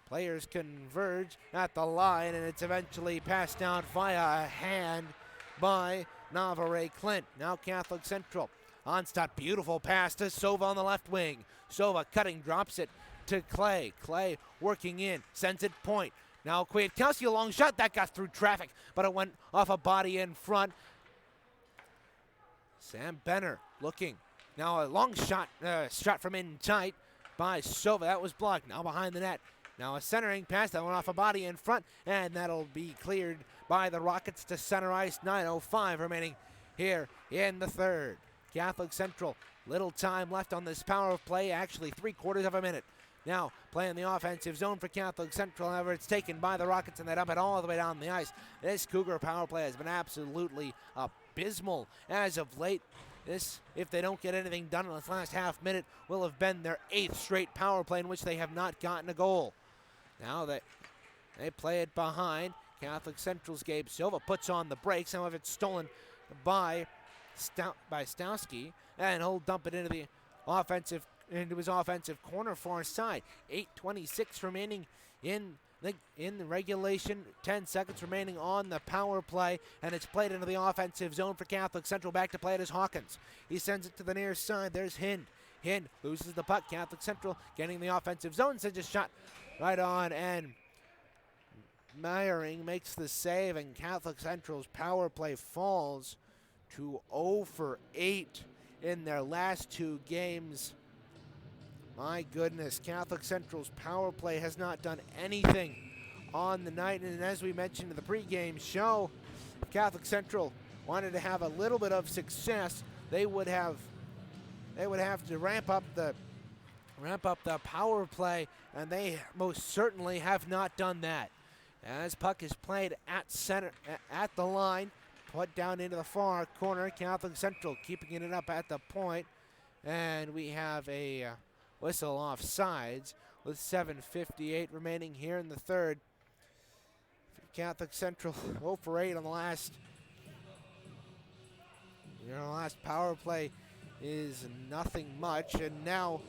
Players converge at the line, and it's eventually passed down via a hand by Navarre Clint. Now Catholic Central. Onstad, beautiful pass to Sova on the left wing. Sova cutting, drops it to Clay. Clay working in, sends it point. Now Kwiatkowski, a long shot, that got through traffic, but it went off a body in front. Sam Benner looking. Now a long shot, shot from in tight by Sova. That was blocked. Now behind the net. Now a centering pass that went off a body in front, and that'll be cleared by the Rockets to center ice. 9:05 remaining here in the third. Catholic Central, little time left on this power play, actually 3/4 of a minute. Now playing the offensive zone for Catholic Central, however, it's taken by the Rockets, and they dump it all the way down the ice. This Cougar power play has been absolutely abysmal as of late. This, if they don't get anything done in this last half minute, will have been their 8th straight power play in which they have not gotten a goal. Now they play it behind. Catholic Central's Gabe Silva puts on the brakes. Some of it's stolen by Stowski, and he'll dump it into his offensive corner far side. 8:26 remaining in the regulation. 10 seconds remaining on the power play, and it's played into the offensive zone for Catholic Central. Back to play it is Hawkins. He sends it to the near side. There's Hind. Hind loses the puck. Catholic Central getting the offensive zone, sends a shot right on, and Meyering makes the save, and Catholic Central's power play falls to 0 for 8 in their last 2 games. My goodness, Catholic Central's power play has not done anything on the night, and as we mentioned in the pregame show, if Catholic Central wanted to have a little bit of success, they would have to ramp up the power play, and they most certainly have not done that. As puck is played at center, at the line, put down into the far corner. Catholic Central keeping it up at the point, and we have a whistle off sides with 7:58 remaining here in the third. Catholic Central 0 for 8 on the last. Last power play is nothing much, and now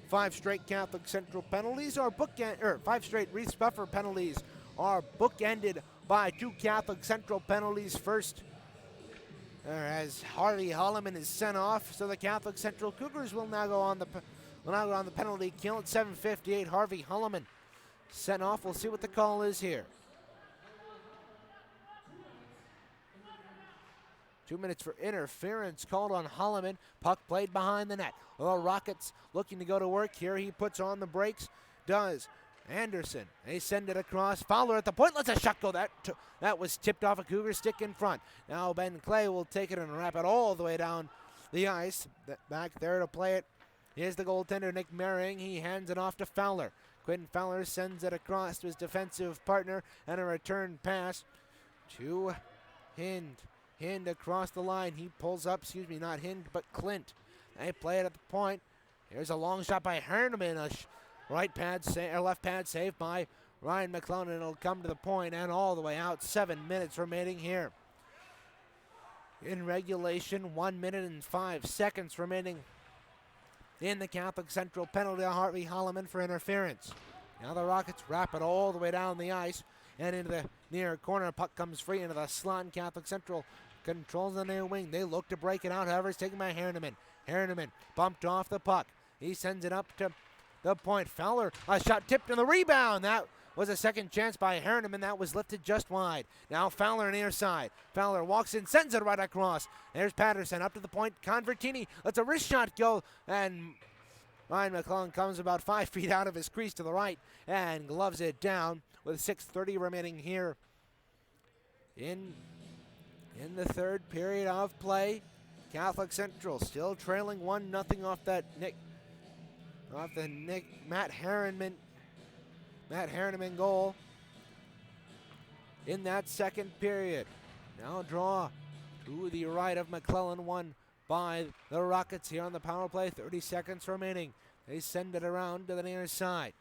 5 straight Catholic Central penalties are 5 straight Reeths-Puffer penalties are bookended by 2 Catholic Central penalties. First, as Harvey Holloman is sent off, so the Catholic Central Cougars will now go on the penalty kill at 7:58. Harvey Holloman sent off. We'll see what the call is here. 2 minutes for interference called on Holland. Puck played behind the net. The Rockets looking to go to work here. He puts on the brakes. Does. Anderson. They send it across. Fowler at the point. Let's a shot go. That was tipped off a Cougar stick in front. Now Ben Clay will take it and wrap it all the way down the ice. Back there to play it. Here's the goaltender, Nick Merring. He hands it off to Fowler. Quentin Fowler sends it across to his defensive partner, and a return pass to Hind. Hind across the line. He pulls up, not Hind, but Clint. They play it at the point. Here's a long shot by Herneman. A left pad save by Ryan McClellan, and it'll come to the point and all the way out. 7 minutes remaining here. In regulation, 1 minute and 5 seconds remaining in the Catholic Central penalty on Harvey Holloman for interference. Now the Rockets wrap it all the way down the ice and into the near corner. Puck comes free into the slot, and Catholic Central controls the near wing. They look to break it out. However, it's taken by Herneman. Herneman bumped off the puck. He sends it up to the point. Fowler, a shot tipped in the rebound. That was a second chance by Herneman. That was lifted just wide. Now Fowler near side. Fowler walks in, sends it right across. There's Patterson up to the point. Convertini lets a wrist shot go, and Ryan McClellan comes about 5 feet out of his crease to the right and gloves it down with 6:30 remaining here in the third period of play. Catholic Central still trailing 1-0 off the Matt Herneman goal in that second period. Now draw to the right of McClellan, won by the Rockets here on the power play. 30 seconds remaining. They send it around to the near side.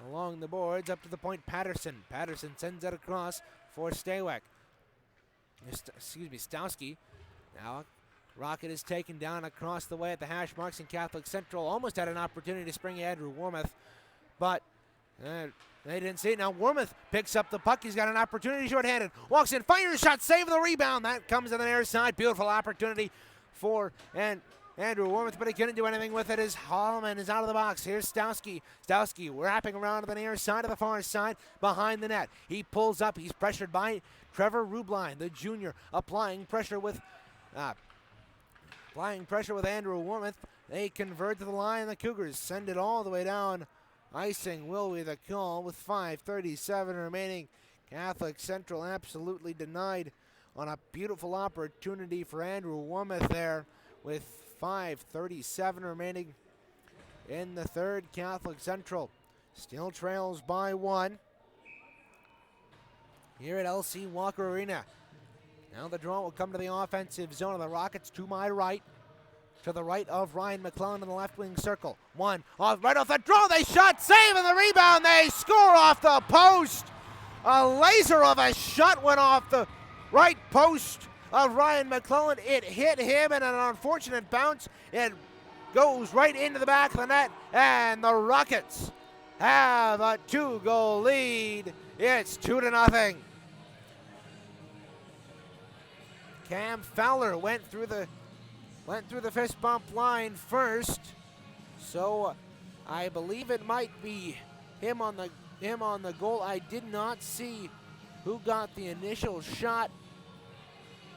Along the boards, up to the point, Patterson. Patterson sends it across for Stawski. Now Rocket is taken down across the way at the hash marks, and Catholic Central almost had an opportunity to spring Andrew Wormuth, but they didn't see it. Now Wormuth picks up the puck. He's got an opportunity, short-handed. Walks in, fires shot, save the rebound. That comes to the near side. Beautiful opportunity for Andrew Wormuth, but he couldn't do anything with it as Holloman is out of the box. Here's Stawski. Stawski wrapping around to the near side of the far side behind the net. He pulls up. He's pressured by Trevor Rubline, the junior, applying pressure with Andrew Wormuth. They convert to the line. The Cougars send it all the way down. Icing will be the call with 5:37 remaining. Catholic Central absolutely denied on a beautiful opportunity for Andrew Wormuth there with 5:37 remaining in the third. Catholic Central still trails by 1 here at LC Walker Arena. Now the draw will come to the offensive zone of the Rockets to my right. To the right of Ryan McClellan in the left wing circle. One off, right off the draw. They shot, save, and the rebound. They score off the post. A laser of a shot went off the right post of Ryan McClellan. It hit him in an unfortunate bounce. It goes right into the back of the net, and the Rockets have a 2-goal lead. It's 2-0. Cam Fowler went through the fist bump line first, so I believe it might be him on the goal. I did not see who got the initial shot.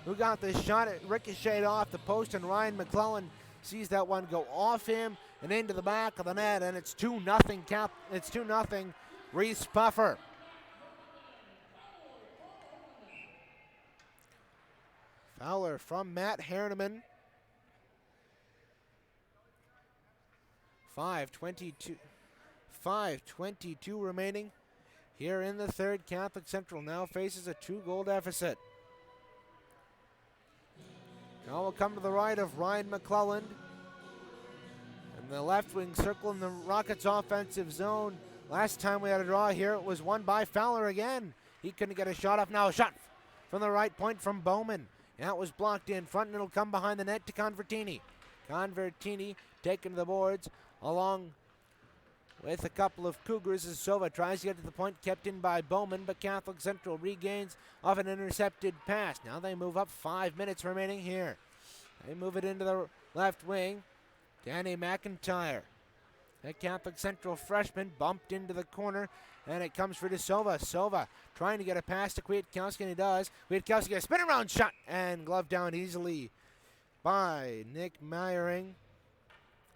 Who got the shot? It ricocheted off the post, and Ryan McClellan sees that one go off him and into the back of the net, and it's 2-0. It's 2-0. Reeths-Puffer. Fowler from Matt Herneman. 5:22 remaining here in the third. Catholic Central now faces a 2-goal deficit. Now we'll come to the right of Ryan McClellan. In the left wing circle in the Rockets offensive zone. Last time we had a draw here, it was won by Fowler again. He couldn't get a shot off. Now a shot from the right point from Bowman. That was blocked in front, and it'll come behind the net to Convertini. Convertini taken to the boards along with a couple of Cougars as Sova tries to get to the point, kept in by Bowman, but Catholic Central regains off an intercepted pass. Now they move up. 5 minutes remaining here. They move it into the left wing. Danny McIntyre A Catholic Central freshman bumped into the corner, and it comes for De Silva. Silva trying to get a pass to Kwiatkowski, and he does. Kwiatkowski gets a spin around shot and gloved down easily by Nick Meyering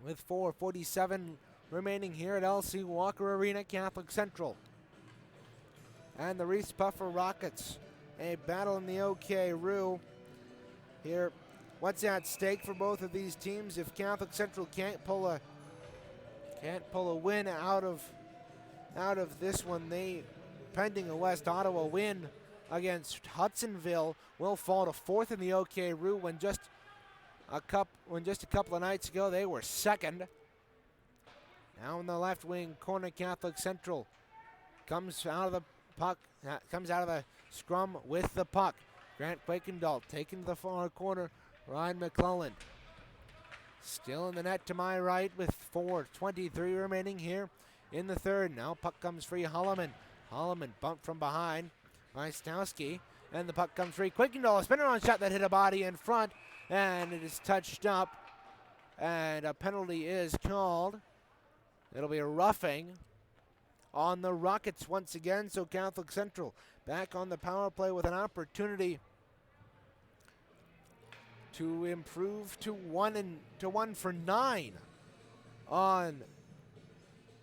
with 4:47 remaining here at LC Walker Arena. Catholic Central and the Reeths-Puffer Rockets. A battle in the OK-Roo here. What's at stake for both of these teams? If Catholic Central can't pull a win out of this one, they, pending a West Ottawa win against Hudsonville, will fall to fourth in the OK-Roo when just a couple of nights ago they were second. Now in the left wing corner, Catholic Central comes out of the scrum with the puck. Grant Quakendall taken to the far corner. Ryan McClellan still in the net to my right with 4:23 remaining here in the third. Now puck comes free. Holland bumped from behind by Stowski, and the puck comes free. Quakendall, a spinner on shot that hit a body in front, and it is touched up, and a penalty is called. It'll be a roughing on the Rockets once again, so Catholic Central back on the power play with an opportunity to improve to 1 for 9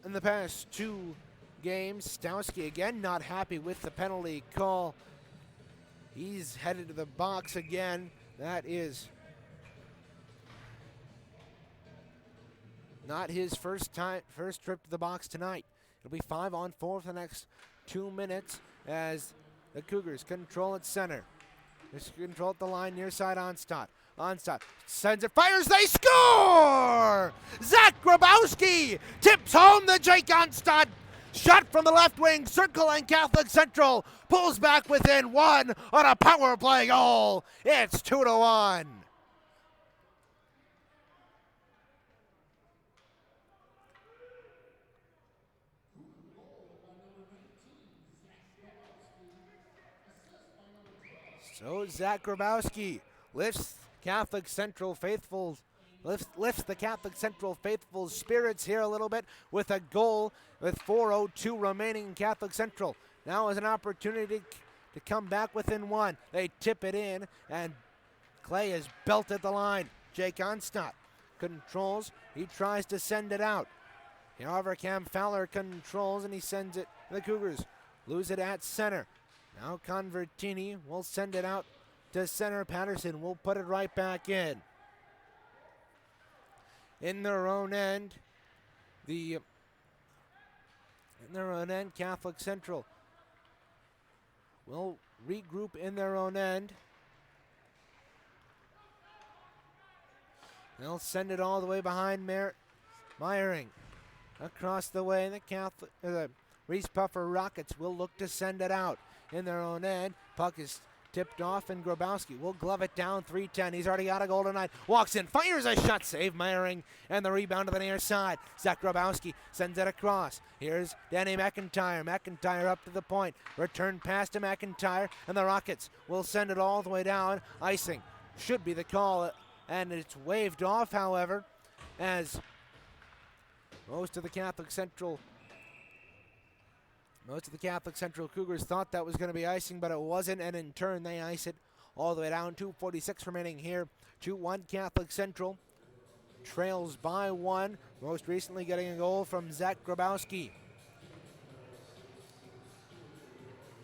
in the past two games. Stowski again not happy with the penalty call. He's headed to the box again. That is not his first trip to the box tonight. It'll be 5-on-4 for the next 2 minutes as the Cougars control at center. They control at the line near side. Onstad sends it, fires, they score! Zach Grabowski tips home the Jake Onstad shot from the left wing circle, and Catholic Central pulls back within one on a power play goal. It's 2-1. So Zach Grabowski lifts the Catholic Central faithful's spirits here a little bit with a goal with 4:02 remaining in Catholic Central. Now is an opportunity to come back within one. They tip it in, and Clay is belted the line. Jake Onstad controls. He tries to send it out. However, Cam Fowler controls, and he sends it. The Cougars lose it at center. Now Convertini will send it out to center. Patterson will put it right back in. In their own end, Catholic Central will regroup in their own end. They'll send it all the way behind Meyering. Across the way, the Reeths-Puffer Rockets will look to send it out in their own end. Puck is tipped off, and Grabowski will glove it down. 3:10. He's already got a goal tonight. Walks in, fires a shot, save Meyering, and the rebound to the near side. Zach Grabowski sends it across. Here's Danny McIntyre. McIntyre up to the point. Return pass to McIntyre, and the Rockets will send it all the way down. Icing should be the call, and it's waved off, however, as most of the Catholic Central Cougars thought that was going to be icing, but it wasn't, and in turn they ice it all the way down. 2:46 remaining here. 2-1 Catholic Central trails by 1, most recently getting a goal from Zach Grabowski.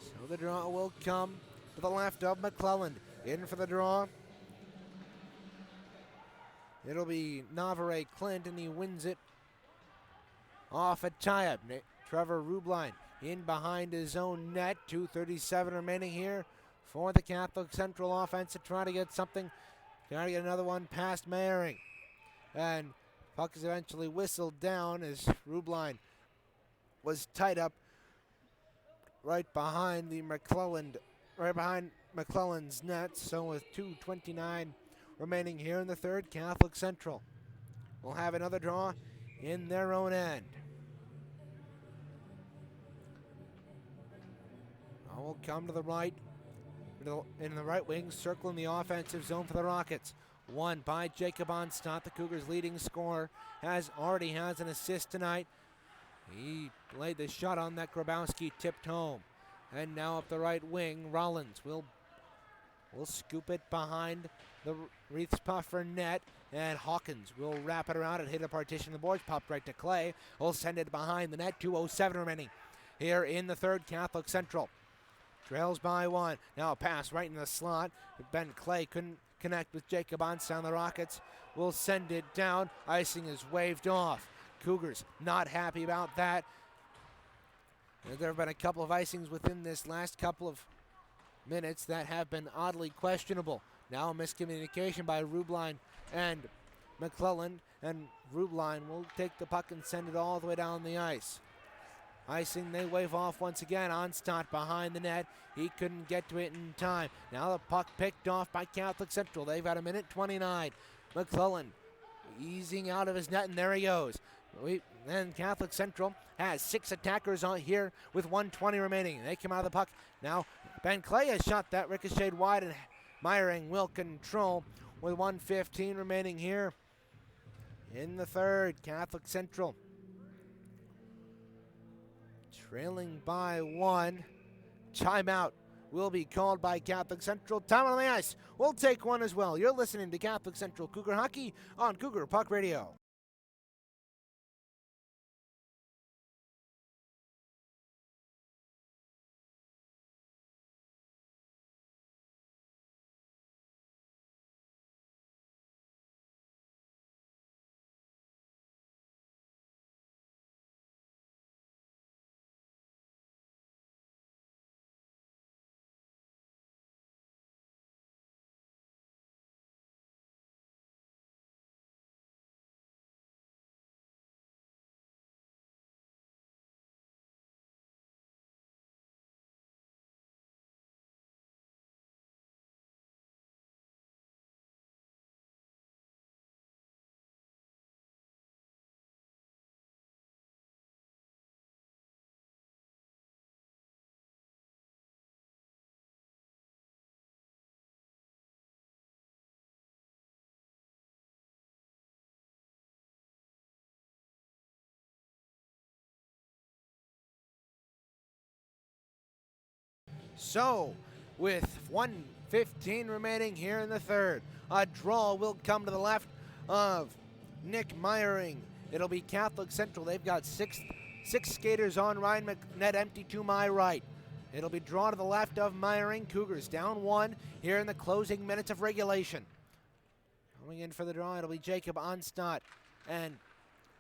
So the draw will come to the left of McClelland. In for the draw. It'll be Navarre Clint, and he wins it off a tie-up. Trevor Rubline in behind his own net. 2:37 remaining here for the Catholic Central offense to try to get something. Try to get another one past Meyering. And puck is eventually whistled down as Rubline was tied up right behind McClellan's net. So with 2:29 remaining here in the third, Catholic Central will have another draw in their own end. Will come to the right, in the right wing, circling the offensive zone for the Rockets. One by Jacob Onstott. The Cougars' leading scorer already has an assist tonight. He laid the shot on that. Grabowski tipped home. And now up the right wing, Rollins will scoop it behind the Reeths-Puffer net. And Hawkins will wrap it around and hit a partition. The boards popped right to Clay. Will send it behind the net. 2:07 remaining here in the third. Catholic Central trails by one. Now a pass right in the slot. Ben Clay couldn't connect with Jacob Onstott. The Rockets will send it down. Icing is waved off. Cougars not happy about that. There have been a couple of icings within this last couple of minutes that have been oddly questionable. Now a miscommunication by Rubline and McClellan, and Rubline will take the puck and send it all the way down the ice. Icing, they wave off once again. Onstott behind the net. He couldn't get to it in time. Now the puck picked off by Catholic Central. They've got a minute 29. McClellan easing out of his net, and there he goes. Then Catholic Central has 6 attackers on here with 1:20 remaining. They come out of the puck. Now Ben Clay has shot that ricocheted wide, and Meyering will control with 1:15 remaining here in the third. Catholic Central trailing by 1. Timeout will be called by Catholic Central. Time on the ice. We'll take one as well. You're listening to Catholic Central Cougar Hockey on Cougar Puck Radio. So, with 1:15 remaining here in the third, a draw will come to the left of Nick Meyering. It'll be Catholic Central. They've got six skaters on. Ryan McNett empty to my right. It'll be drawn to the left of Meyering. Cougars down 1 here in the closing minutes of regulation. Coming in for the draw, it'll be Jacob Onstott, and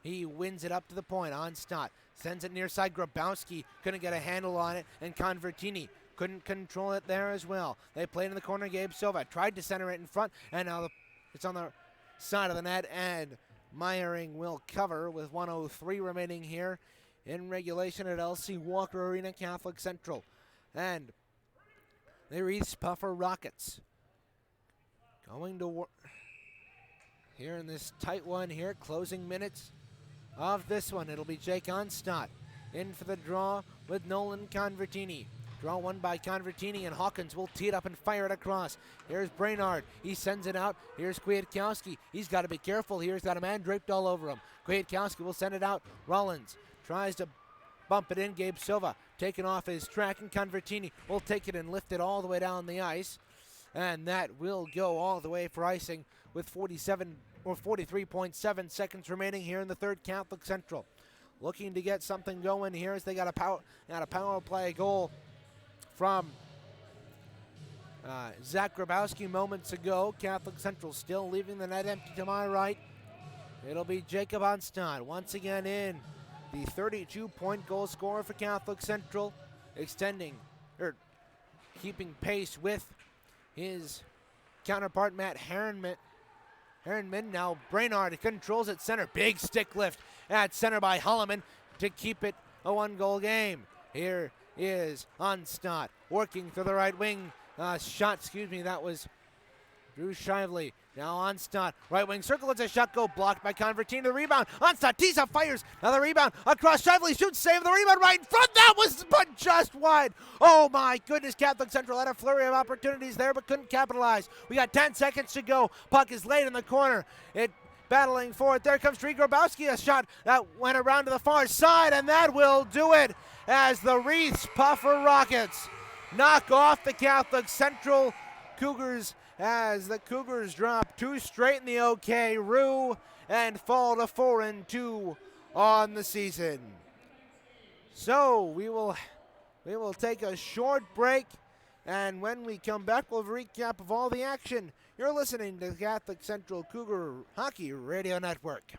he wins it up to the point. Onstott sends it near side. Grabowski couldn't get a handle on it, and Convertini couldn't control it there as well. They played in the corner. Gabe Silva tried to center it in front, and now it's on the side of the net, and Meyering will cover with 1:03 remaining here in regulation at LC Walker Arena. Catholic Central and the Reeths-Puffer Rockets going to work here in this tight one here. Closing minutes of this one. It'll be Jake Onstott in for the draw with Nolan Convertini. Draw one by Convertini, and Hawkins will tee it up and fire it across. Here's Brainard. He sends it out. Here's Kwiatkowski. He's got to be careful here. He's got a man draped all over him. Kwiatkowski will send it out. Rollins tries to bump it in. Gabe Silva taken off his track, and Convertini will take it and lift it all the way down the ice. And that will go all the way for icing with 43.7 seconds remaining here in the third. Catholic Central looking to get something going here as they got a power play goal from Zach Grabowski moments ago. Catholic Central still leaving the net empty to my right. It'll be Jacob Onstott once again in, the 32-point goal scorer for Catholic Central, keeping pace with his counterpart Matt Herrenman. Now Brainard controls at center. Big stick lift at center by Holloman to keep it a 1-goal game. Here is Onstott working to the right wing. That was Drew Shively. Now Onstadt. Right wing circle. It's a shot go blocked by Convertino. The rebound. Onstadt tees up, fires. Another rebound. Across Shively. Shoots, save the rebound right in front. That was but just wide. Oh my goodness. Catholic Central had a flurry of opportunities there but couldn't capitalize. We got 10 seconds to go. Puck is laid in the corner. It battling for it. There comes Drew Grabowski. A shot that went around to the far side, and that will do it as the Reeths-Puffer Rockets knock off the Catholic Central Cougars as the Cougars drop 2 straight in the OK-Roo and fall to 4-2 on the season. So we will take a short break, and when we come back, we'll have a recap of all the action. You're listening to the Catholic Central Cougar Hockey Radio Network.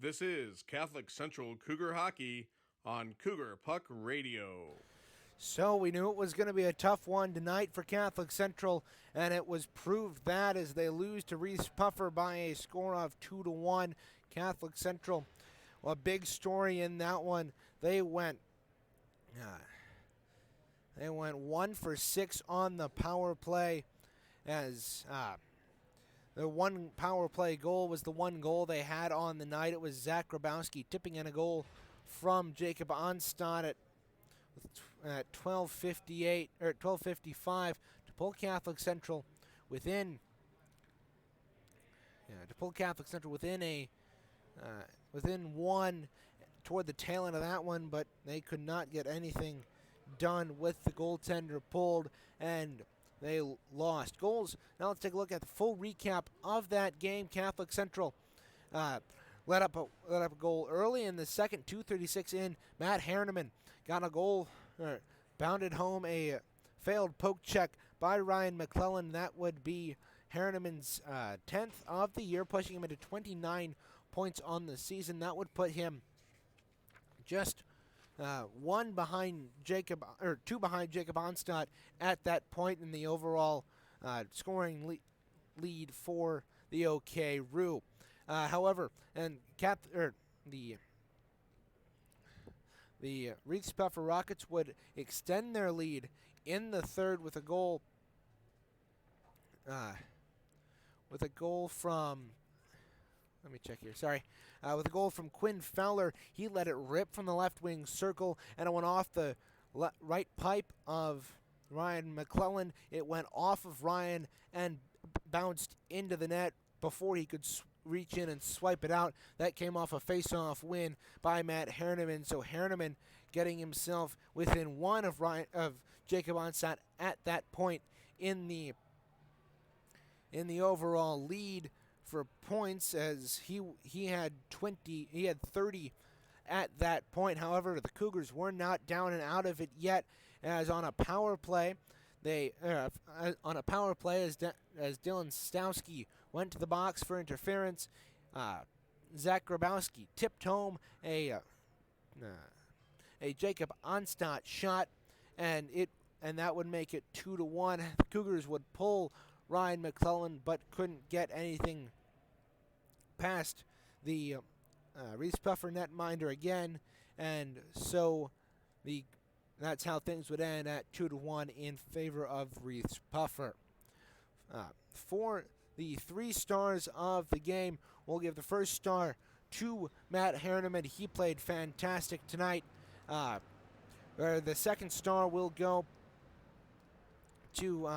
This is Catholic Central Cougar Hockey on Cougar Puck Radio. So we knew it was going to be a tough one tonight for Catholic Central, and it was proved that as they lose to Reeths-Puffer by a score of 2-1. Catholic Central, a big story in that one. They went 1 for 6 on the power play, as the one power play goal was the one goal they had on the night. It was Zach Grabowski tipping in a goal from Jacob Onstadt at 12:58 or 12:55 to pull Catholic Central within within one toward the tail end of that one, but they could not get anything done with the goaltender pulled, and they lost goals. Now let's take a look at the full recap of that game. Catholic Central let up a goal early in the second, 2:36 in. Matt Herneman got a goal, bounded home a failed poke check by Ryan McClellan. That would be Herneman's 10th of the year, pushing him into 29 points on the season. That would put him just two behind Jacob Onstadt at that point in the overall scoring lead for the OK-Roo. However, and the Reeths-Puffer Rockets would extend their lead in the third with a goal from. Let me check here. Sorry. With a goal from Quinn Fowler. He let it rip from the left wing circle, and it went off the right pipe of Ryan McClellan. It went off of Ryan and bounced into the net before he could reach in and swipe it out. That came off a face-off win by Matt Herneman. So Herneman getting himself within one of Jacob Onstadt at that point in the overall lead for points, as he had 30 at that point. However, the Cougars were not down and out of it yet, as on a power play, as Dylan Stowski went to the box for interference. Zach Grabowski tipped home a Jacob Onstadt shot, and that would make it 2-1. The Cougars would pull Ryan McClellan, but couldn't get anything past the Reeths-Puffer netminder again, and so that's how things would end at 2-1 in favor of Reeths-Puffer. For the 3 stars of the game, we'll give the first star to Matt Herneman. He played fantastic tonight. The second star will go to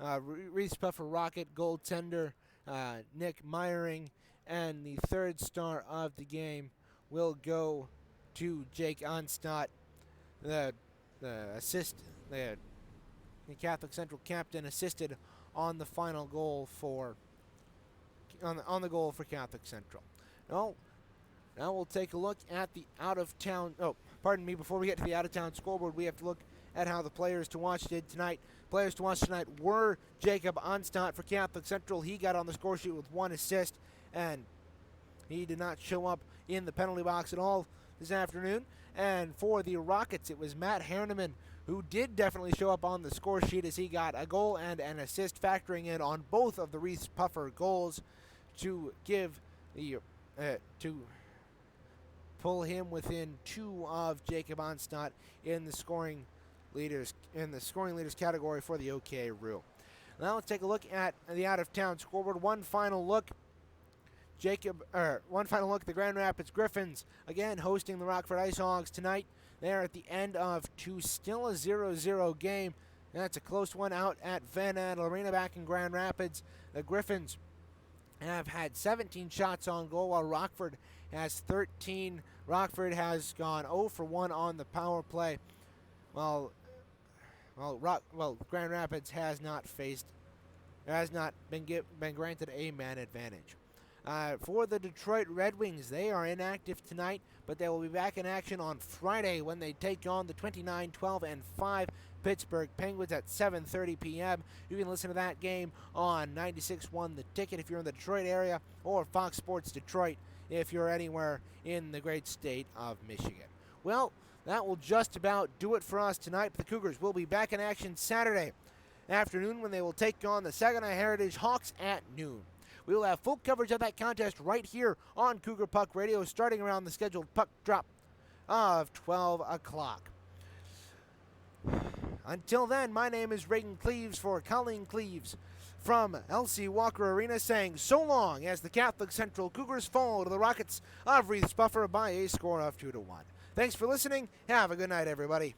Reeths-Puffer Rocket goaltender Nick Meyering, and the third star of the game will go to Jake Onstadt, the Catholic Central captain, assisted on the final goal for Catholic Central. Now we'll take a look at the out-of-town. Oh, pardon me. Before we get to the out-of-town scoreboard, we have to look at how the players to watch did tonight. Players to watch tonight were Jacob Onstadt for Catholic Central. He got on the score sheet with 1 assist, and he did not show up in the penalty box at all this afternoon. And for the Rockets, it was Matt Herneman who did definitely show up on the score sheet, as he got a goal and an assist, factoring in on both of the Reeths-Puffer goals to give to pull him within 2 of Jacob Onstadt in the scoring leaders category for the OK Rue. Now let's take a look at the out-of-town scoreboard. One final look. The Grand Rapids Griffins again hosting the Rockford Ice Hogs tonight. They're at the end of 2, still a 0-0 game. That's a close one out at Van Andel Arena back in Grand Rapids. The Griffins have had 17 shots on goal, while Rockford has 13. Rockford has gone 0 for 1 on the power play, while Grand Rapids has not been granted a man advantage. For the Detroit Red Wings, they are inactive tonight, but they will be back in action on Friday when they take on the 29-12-5 Pittsburgh Penguins at 7:30 p.m. You can listen to that game on 96.1 The Ticket if you're in the Detroit area, or Fox Sports Detroit if you're anywhere in the great state of Michigan. Well, that will just about do it for us tonight. The Cougars will be back in action Saturday afternoon when they will take on the Saginaw Heritage Hawks at noon. We will have full coverage of that contest right here on Cougar Puck Radio, starting around the scheduled puck drop of 12 o'clock. Until then, my name is Reagan Cleaves for Colleen Cleaves from L.C. Walker Arena, saying so long as the Catholic Central Cougars fall to the Rockets of Reeths-Puffer by a score of 2-1. Thanks for listening. Have a good night, everybody.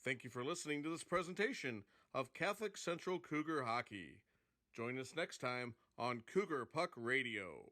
Thank you for listening to this presentation of Catholic Central Cougar Hockey. Join us next time on Cougar Puck Radio.